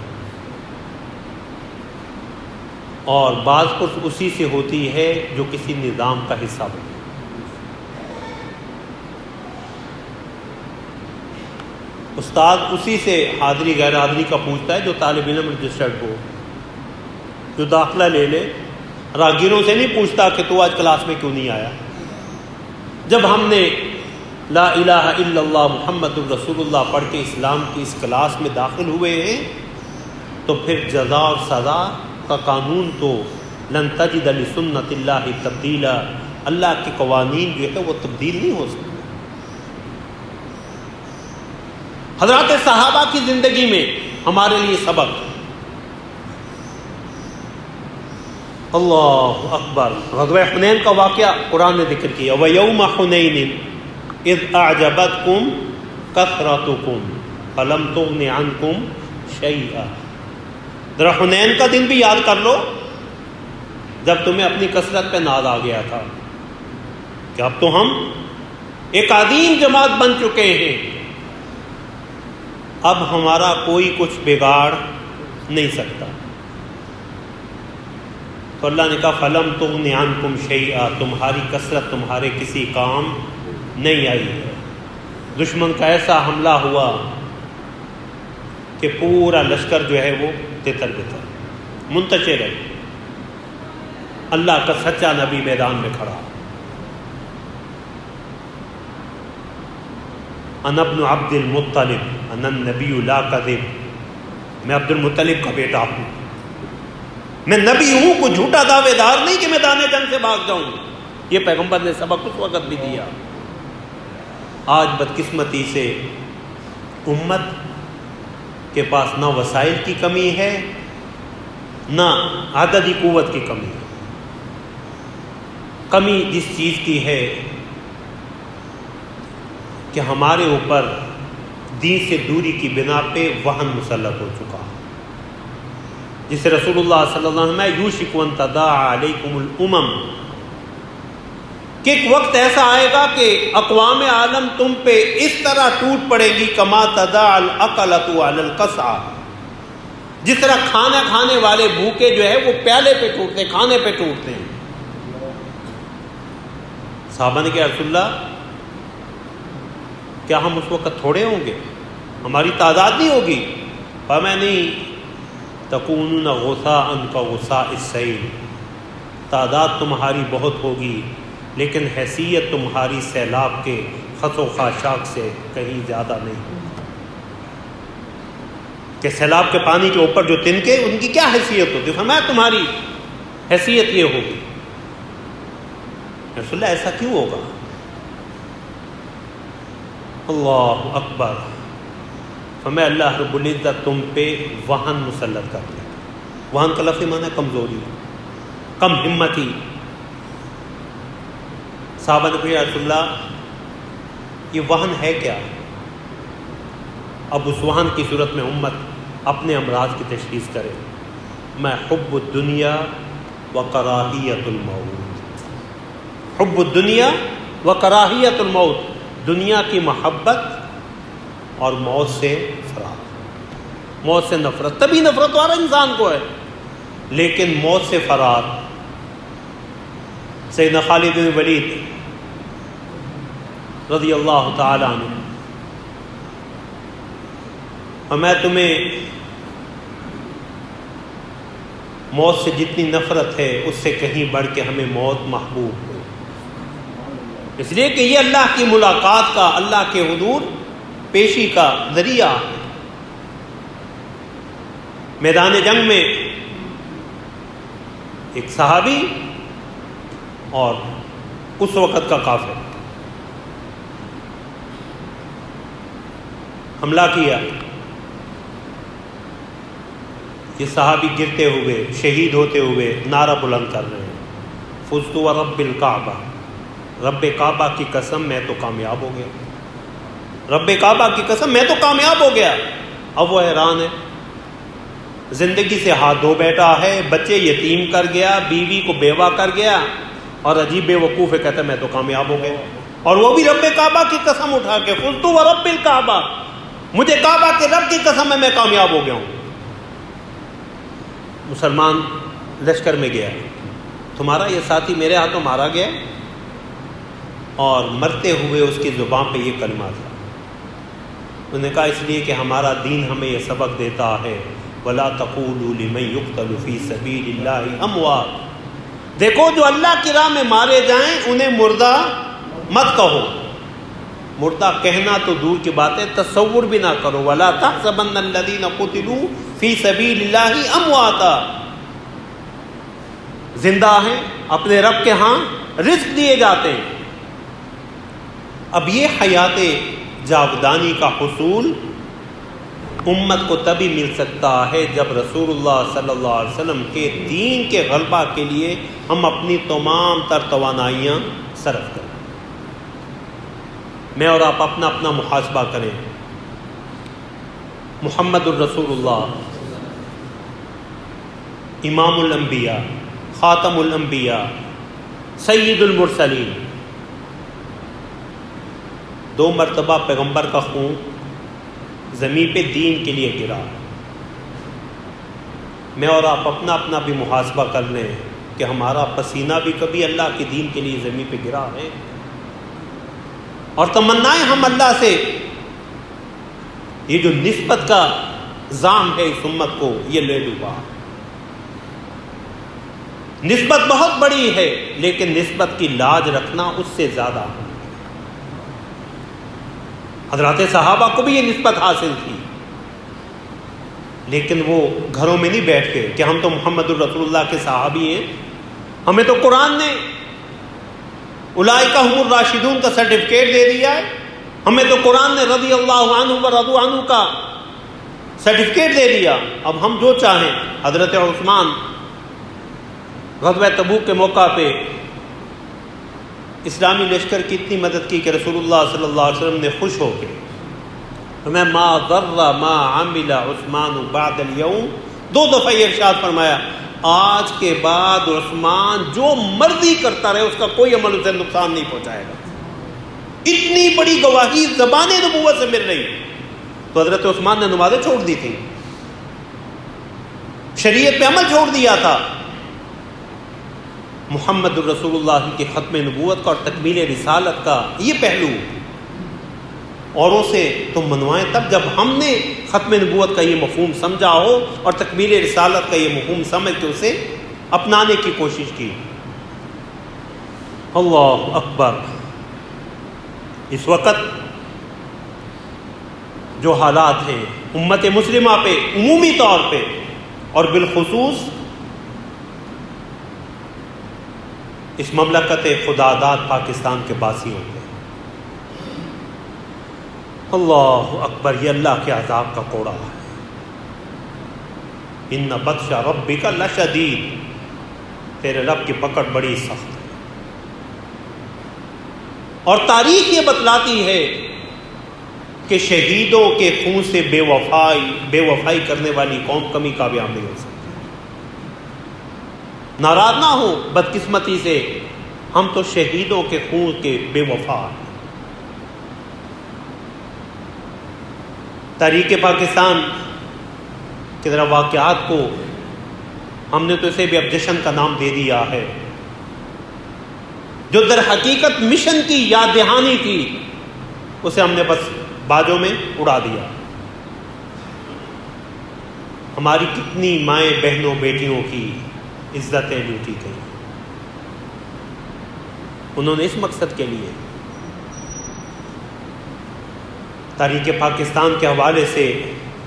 اور بعض کچھ اسی سے ہوتی ہے جو کسی نظام کا حصہ بنے۔ استاد اسی سے حاضری غیر حاضری کا پوچھتا ہے جو طالب علم رجسٹرڈ ہو، جو داخلہ لے لے۔ راگیروں سے نہیں پوچھتا کہ تو آج کلاس میں کیوں نہیں آیا۔ جب ہم نے لا الہ الا اللہ محمد الرسول اللہ پڑھ کے اسلام کی اس کلاس میں داخل ہوئے ہیں، تو پھر جزا اور سزا کا قانون تو لن تجد لسنت اللہ تبدیلا، اللہ کے قوانین جو ہے وہ تبدیل نہیں ہو سکتے۔ حضرات صحابہ کی زندگی میں ہمارے لیے سبق، اللہ اکبر، غزوہ حنین کا واقعہ قرآن نے ذکر کیا، وَيَوْمَ حُنَيْنٍ إِذْ أَعْجَبَتْكُمْ كَثْرَتُكُمْ فَلَمْ تُغْنِ عَنْكُمْ شَيْئًا۔ ذرا حنین کا دن بھی یاد کر لو، جب تمہیں اپنی کثرت پہ ناز آ گیا تھا کہ اب تو ہم ایک عظیم جماعت بن چکے ہیں، اب ہمارا کوئی کچھ بگاڑ نہیں سکتا۔ تو اللہ نے کہا فَلَمْ تُغْنِ عَنْكُمْ شَيْئًا، تمہاری کثرت تمہارے کسی کام نہیں آئی ہے۔ دشمن کا ایسا حملہ ہوا کہ پورا لشکر جو ہے وہ تتر بتر منتشر ہے، اللہ کا سچا نبی میدان میں کھڑا، انا ابن عبد المطلب انا النبی لا کذب، میں عبد المطلب کا بیٹا ہوں، میں نبی ہوں، کوئی جھوٹا دعوے دار نہیں کہ میدان جنگ سے بھاگ جاؤں۔ یہ پیغمبر نے سبق اس وقت بھی دیا۔ آج بدقسمتی سے امت کے پاس نہ وسائل کی کمی ہے، نہ عددی قوت کی کمی ہے۔ کمی جس چیز کی ہے کہ ہمارے اوپر دین سے دوری کی بنا پہ وہن مسلط ہو چکا، جسے رسول اللہ صلی اللہ علیہ وسلم میں یوشک ان تداعی علیکم الامم، کہ ایک وقت ایسا آئے گا کہ اقوام عالم تم پہ اس طرح ٹوٹ پڑے گی کما تداعی الاکلۃ علی القصعۃ، جس طرح کھانا کھانے والے بھوکے جو ہے وہ پیالے پہ ٹوٹتے، کھانے پہ ٹوٹتے ہیں۔ صحابہ نے کہا رسول اللہ کیا ہم اس وقت تھوڑے ہوں گے، ہماری تعداد نہیں ہوگی؟ فرمایا نہیں، تکونون غثاء کغثاء السیل، تعداد تمہاری بہت ہوگی لیکن حیثیت تمہاری سیلاب کے خس و خاشاک سے کہیں زیادہ نہیں، کہ سیلاب کے پانی کے اوپر جو تنکے ان کی کیا حیثیت ہوتی ہے، فرمایا تمہاری حیثیت یہ ہوگی۔ رسول اللہ ایسا کیوں ہوگا؟ اللہ اکبر، فرمایا اللہ رب العزت تم پہ وہن مسلط کر دے۔ وہن کا لفظ معنی ہے کمزوری، کم ہمتی۔ صحابہ نے کہا رسول اللہ یہ وہن ہے کیا؟ اب اس وہن کی صورت میں امت اپنے امراض کی تشخیص کرے۔ میں حب الدنیا و کراہیت الموت، حب الدنیا و کراہیت الموت، دنیا کی محبت اور موت سے فرار، موت سے نفرت۔ تبھی نفرت ہر انسان کو ہے، لیکن موت سے فرار۔ سیدنا خالد بن ولید رضی اللہ تعالی عنہ، اور میں تمہیں موت سے جتنی نفرت ہے اس سے کہیں بڑھ کے ہمیں موت محبوب ہے، اس لیے کہ یہ اللہ کی ملاقات کا، اللہ کے حضور پیشی کا ذریعہ ہے۔ میدان جنگ میں ایک صحابی اور اس وقت کا کافر حملہ کیا، یہ صحابی گرتے ہوئے، شہید ہوتے ہوئے نعرہ بلند کر رہے ہیں، فزت ورب الکعبہ، رب کعبہ کی قسم میں تو کامیاب ہو گیا، رب کعبہ کی قسم میں تو کامیاب ہو گیا۔ اب وہ حیران ہے، زندگی سے ہاتھ دھو بیٹھا ہے، بچے یتیم کر گیا، بیوی کو بیوہ کر گیا، اور عجیب بے وقوف ہے، کہتا ہے میں تو کامیاب ہو گیا، اور وہ بھی رب کعبہ کی قسم اٹھا کے، فزت ورب الکعبہ، مجھے کعبہ کے رب کی قسم ہے میں کامیاب ہو گیا ہوں۔ مسلمان لشکر میں گیا، تمہارا یہ ساتھی میرے ہاتھوں مارا گیا، اور مرتے ہوئے اس کی زبان پہ یہ کلمہ تھا۔ انہوں نے کہا اس لیے کہ ہمارا دین ہمیں یہ سبق دیتا ہے، وَلَا تَقُولُوا لِمَن يُقْتَلُ فِي سَبِيلِ اللَّهِ أَمْوَاتٌ، دیکھو جو اللہ کی راہ میں مارے جائیں انہیں مردہ مت کہو، مردہ کہنا تو دور کی بات ہے، تصور بھی نہ کرو، وَلَا تَحْسَبَنَّ الَّذِينَ قُتِلُوا فِي سَبِيلِ اللَّهِ أَمْوَاتًا، زندہ ہیں، اپنے رب کے ہاں رزق دیے جاتے ہیں۔ اب یہ حیات جاودانی کا حصول امت کو تبھی مل سکتا ہے جب رسول اللہ صلی اللہ علیہ وسلم کے دین کے غلبہ کے لیے ہم اپنی تمام تر توانائیاں صرف کریں۔ میں اور آپ اپنا اپنا محاسبہ کریں۔ محمد الرسول اللہ، امام الانبیاء، خاتم الانبیاء، سید المرسلین، 2 مرتبہ پیغمبر کا خون زمین پہ دین کے لیے گرا۔ میں اور آپ اپنا اپنا بھی محاسبہ کر لیں کہ ہمارا پسینہ بھی کبھی اللہ کے دین کے لیے زمین پہ گرا ہے، اور تمنائیں ہم اللہ سے یہ جو نسبت کا زام ہے اس امت کو یہ لے ڈوبا۔ نسبت بہت بڑی ہے لیکن نسبت کی لاج رکھنا اس سے زیادہ ہے۔ حضرات صحابہ کو بھی یہ نسبت حاصل تھی، لیکن وہ گھروں میں نہیں بیٹھ کے کہ ہم تو محمد الرسول اللہ کے صحابی ہیں، ہمیں تو قرآن نے اولئک هم الراشدون کا سرٹیفکیٹ دے دیا ہے، ہمیں تو قرآن نے رضی اللہ عنہ و رضوا عنہ کا سرٹیفکیٹ دے دیا، اب ہم جو چاہیں۔ حضرت عثمان غزوہ تبوک کے موقع پہ اسلامی لشکر کی اتنی مدد کی کہ رسول اللہ صلی اللہ علیہ وسلم نے خوش ہو کے میں ما ضر ما عمل عثمان بعد اليوم 2 دفعہ یہ ارشاد فرمایا، آج کے بعد عثمان جو مرضی کرتا رہے اس کا کوئی عمل اسے نقصان نہیں پہنچائے گا۔ اتنی بڑی گواہی زبان نبوت سے مل رہی، تو حضرت عثمان نے نمازیں چھوڑ دی تھی، شریعت پہ عمل چھوڑ دیا تھا۔ محمد الرسول اللہ کی ختم نبوت کا اور تکمیل رسالت کا یہ پہلو اوروں سے تم منوائیں تب جب ہم نے ختم نبوت کا یہ مفہوم سمجھا ہو اور تکمیل رسالت کا یہ مفہوم سمجھ کے اسے اپنانے کی کوشش کی۔ اللہ اکبر۔ اس وقت جو حالات ہیں امت مسلمہ پہ عمومی طور پہ اور بالخصوص اس مملکت خداداد پاکستان کے باسیوں پہ، اللہ اکبر، یہ اللہ کے عذاب کا کوڑا ہے۔ ان بطش ربک لشدید، تیرے رب کی پکڑ بڑی سخت ہے۔ اور تاریخ یہ بتلاتی ہے کہ شہیدوں کے خون سے بے وفائی کرنے والی قوم کمی کامیاب نہیں ہو سکتی۔ ناراض نہ ہو بدقسمتی سے، ہم تو شہیدوں کے خون کے بے وفا ہیں۔ تحریک پاکستان کے ذرا واقعات کو ہم نے تو اسے بھی اب جشن کا نام دے دیا ہے، جو در حقیقت مشن کی یاد دہانی تھی اسے ہم نے بس باجوں میں اڑا دیا۔ ہماری کتنی مائیں بہنوں بیٹیوں کی عزتیں لوٹی گئی، انہوں نے اس مقصد کے لیے تاریخ پاکستان کے حوالے سے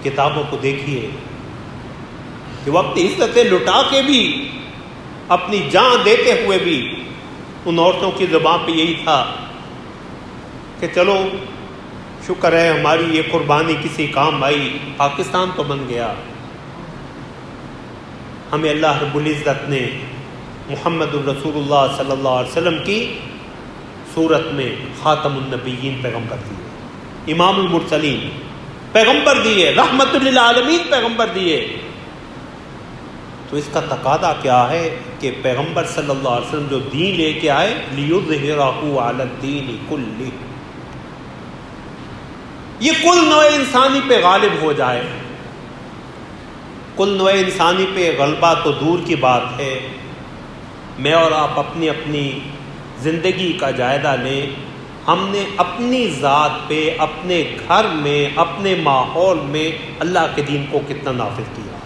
کتابوں کو دیکھیے کہ وہ اپنی عزتیں لٹا کے بھی، اپنی جان دیتے ہوئے بھی ان عورتوں کی زبان پہ یہی تھا کہ چلو شکر ہے ہماری یہ قربانی کسی کام آئی، پاکستان تو بن گیا۔ ہمیں اللہ رب العزت نے محمد الرسول اللہ صلی اللہ علیہ وسلم کی صورت میں خاتم النبیین پیغمبر دیے، امام المرسلین پیغمبر دیے، رحمت للعالمین پیغمبر دیے۔ تو اس کا تقاضا کیا ہے کہ پیغمبر صلی اللہ علیہ وسلم جو دین لے کے آئے، لِيُظْهِرَهُ عَلَى الدِّينِ كُلِّهِ، یہ کل نوع انسانی پہ غالب ہو جائے۔ کل نوع انسانی پہ غلبہ تو دور کی بات ہے، میں اور آپ اپنی اپنی زندگی کا جائزہ لیں، ہم نے اپنی ذات پہ، اپنے گھر میں، اپنے ماحول میں اللہ کے دین کو کتنا نافذ کیا،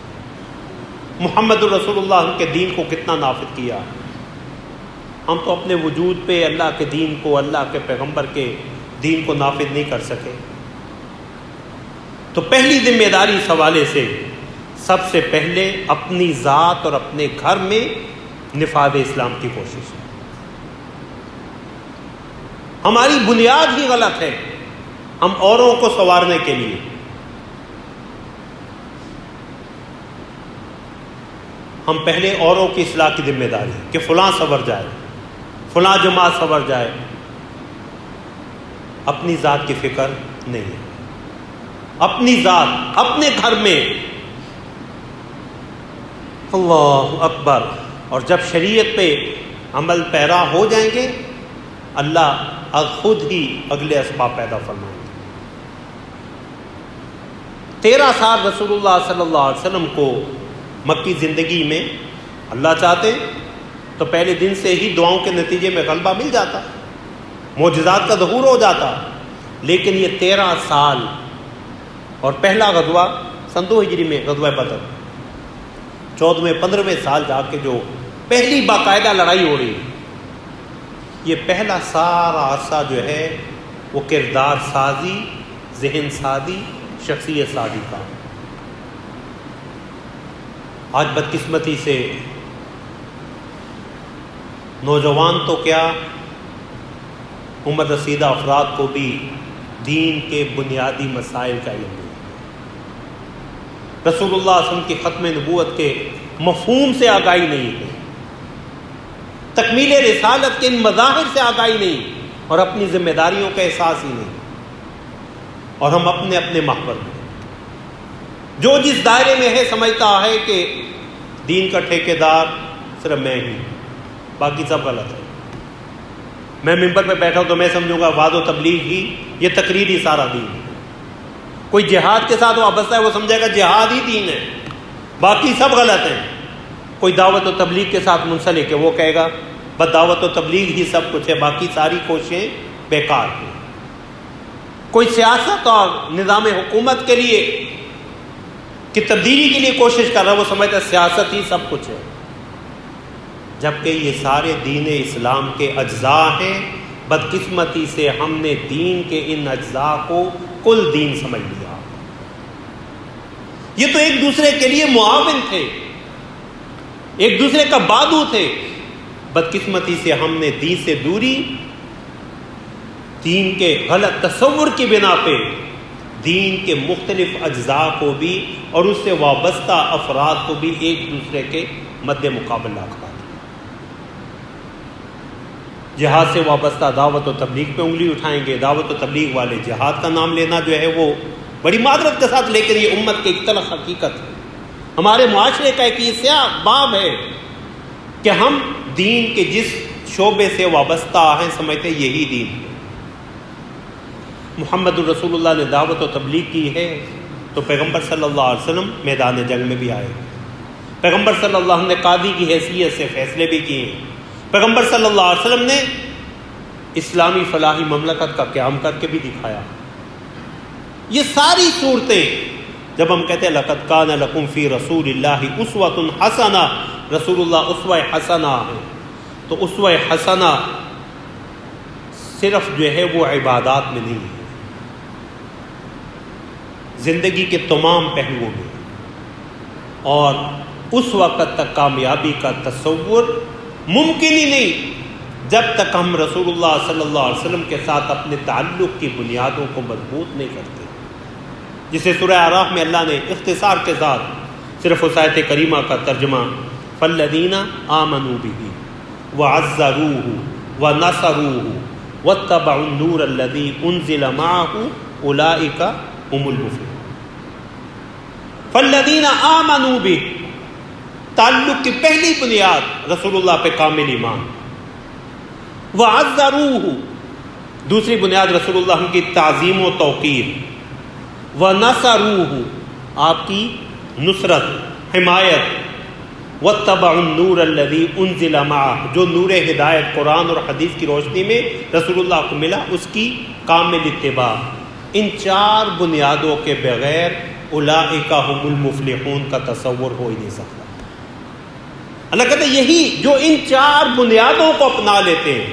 محمد الرسول اللہ کے دین کو کتنا نافذ کیا۔ ہم تو اپنے وجود پہ اللہ کے دین کو، اللہ کے پیغمبر کے دین کو نافذ نہیں کر سکے۔ تو پہلی ذمہ داری اس حوالے سے سب سے پہلے اپنی ذات اور اپنے گھر میں نفاذ اسلام کی کوشش ہے۔ ہماری بنیاد ہی غلط ہے، ہم اوروں کو سنوارنے کے لیے ہم پہلے اوروں کی اصلاح کی ذمہ داری ہے کہ فلاں سنور جائے، فلاں جماعت سنور جائے، اپنی ذات کی فکر نہیں ہے۔ اپنی ذات، اپنے گھر میں اللہ اکبر، اور جب شریعت پہ عمل پیرا ہو جائیں گے اللہ خود ہی اگلے اسباب پیدا فرمائیں گے۔ 13 سال رسول اللہ صلی اللہ علیہ وسلم کو مکی زندگی میں اللہ چاہتے تو پہلے دن سے ہی دعاؤں کے نتیجے میں غلبہ مل جاتا، معجزات کا ظہور ہو جاتا، لیکن یہ 13 سال اور پہلا غزوہ سن 2 ہجری میں غزوہ بدر، 14ویں 15ویں سال جا کے جو پہلی باقاعدہ لڑائی ہو رہی ہے، یہ پہلا سارا عرصہ جو ہے وہ کردار سازی، ذہن سازی، شخصیت سازی کا۔ آج بدقسمتی سے نوجوان تو کیا، عمر رسیدہ افراد کو بھی دین کے بنیادی مسائل کا علم نہیں، رسول اللہ صلی اللہ علیہ وسلم کی ختم نبوت کے مفہوم سے آگاہی نہیں ہے، تکمیل رسالت کے ان مظاہر سے آگاہی نہیں، اور اپنی ذمہ داریوں کا احساس ہی نہیں، اور ہم اپنے اپنے محور میں جو جس دائرے میں ہے سمجھتا ہے کہ دین کا ٹھیکیدار صرف میں ہی، باقی سب غلط ہے۔ میں ممبر پہ بیٹھا ہوں تو میں سمجھوں گا وعظ و تبلیغ ہی، یہ تقریر ہی سارا دین ہے۔ کوئی جہاد کے ساتھ وابستہ ہے وہ سمجھے گا جہاد ہی دین ہے، باقی سب غلط ہیں۔ کوئی دعوت و تبلیغ کے ساتھ منسلک ہے وہ کہے گا بس دعوت و تبلیغ ہی سب کچھ ہے، باقی ساری کوششیں بیکار ہیں۔ کوئی سیاست اور نظام حکومت کے لیے کہ تبدیلی کے لیے کوشش کر رہا ہے وہ سمجھتا ہے سیاست ہی سب کچھ ہے، جبکہ یہ سارے دین اسلام کے اجزاء ہیں۔ بدقسمتی سے ہم نے دین کے ان اجزاء کو کل دین سمجھ لیا۔ یہ تو ایک دوسرے کے لیے معاون تھے، ایک دوسرے کا بادو تھے، بدقسمتی سے ہم نے دین سے دوری، دین کے غلط تصور کی بنا پہ دین کے مختلف اجزاء کو بھی اور اس سے وابستہ افراد کو بھی ایک دوسرے کے مد مقابل رکھا۔ جہاد سے وابستہ دعوت و تبلیغ پہ انگلی اٹھائیں گے، دعوت و تبلیغ والے جہاد کا نام لینا جو ہے وہ بڑی معذرت کے ساتھ، لیکن یہ امت کی ایک تلخ حقیقت ہے، ہمارے معاشرے کا ایک یہ سیاہ باب ہے کہ ہم دین کے جس شعبے سے وابستہ ہیں سمجھتے یہی دین ہے۔ محمد الرسول اللہ نے دعوت و تبلیغ کی ہے تو پیغمبر صلی اللہ علیہ وسلم میدان جنگ میں بھی آئے، پیغمبر صلی اللہ علیہ وسلم نے قاضی کی حیثیت سے فیصلے بھی کیے، پیغمبر صلی اللہ علیہ وسلم نے اسلامی فلاحی مملکت کا قیام کر کے بھی دکھایا۔ یہ ساری صورتیں جب ہم کہتے ہیں لقد کان لکم فی رسول اللہ اسوۃ حسنہ، رسول اللہ اسوہ حسنہ ہے، تو اسوہ حسنہ صرف جو ہے وہ عبادات میں نہیں ہے، زندگی کے تمام پہلوؤں میں، اور اس وقت تک کامیابی کا تصور ممکن ہی نہیں جب تک ہم رسول اللہ صلی اللہ علیہ وسلم کے ساتھ اپنے تعلق کی بنیادوں کو مضبوط نہیں کرتے، جسے سورہ اعراف میں اللہ نے اختصار کے ساتھ صرف اس آیت کریمہ کا ترجمہ فالذین آمنوا بہ وعزروہ ونصروہ واتبعوا النور الذی انزل معہ اولئک هم المفلحون۔ فالذین آمنوا بہ، تعلق کی پہلی بنیاد رسول اللہ پہ کامل ایمان، وعزروہ دوسری بنیاد رسول اللہ کی تعظیم و توقیر، ونصروہ آپ کی نصرت حمایت، واتبعوا النور الذی انزل معہ جو نور ہدایت قرآن اور حدیث کی روشنی میں رسول اللہ کو ملا اس کی کامل اتباع۔ ان چار بنیادوں کے بغیر اولئک هم المفلحون کا تصور ہو ہی نہیں سکتا۔ اللہ کہتے ہیں یہی جو ان چار بنیادوں کو اپنا لیتے ہیں،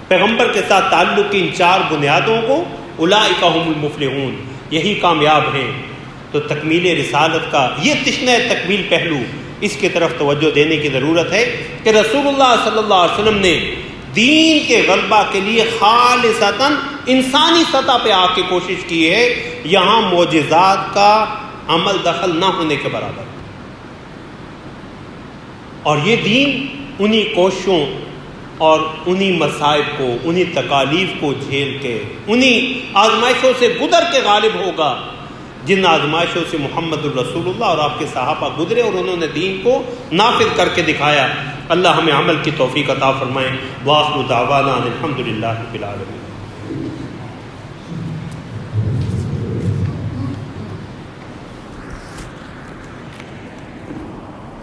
پیغمبر کے ساتھ تعلق کی ان چار بنیادوں کو، اولئک هم المفلحون، یہی کامیاب ہیں۔ تو تکمیل رسالت کا یہ تشنہ تکمیل پہلو اس کی طرف توجہ دینے کی ضرورت ہے کہ رسول اللہ صلی اللہ علیہ وسلم نے دین کے غلبہ کے لیے خالصتاً انسانی سطح پہ آ کے کوشش کی ہے، یہاں معجزات کا عمل دخل نہ ہونے کے برابر۔ اور یہ دین انہی کوششوں اور انہی مصائب کو، انہی تکالیف کو جھیل کے، انہی آزمائشوں سے گزر کے غالب ہوگا جن آزمائشوں سے محمد الرسول اللہ اور آپ کے صحابہ گزرے اور انہوں نے دین کو نافذ کر کے دکھایا۔ اللہ ہمیں عمل کی توفیق عطا فرمائے۔ وآخر دعوانا الحمد للہ رب العالمین۔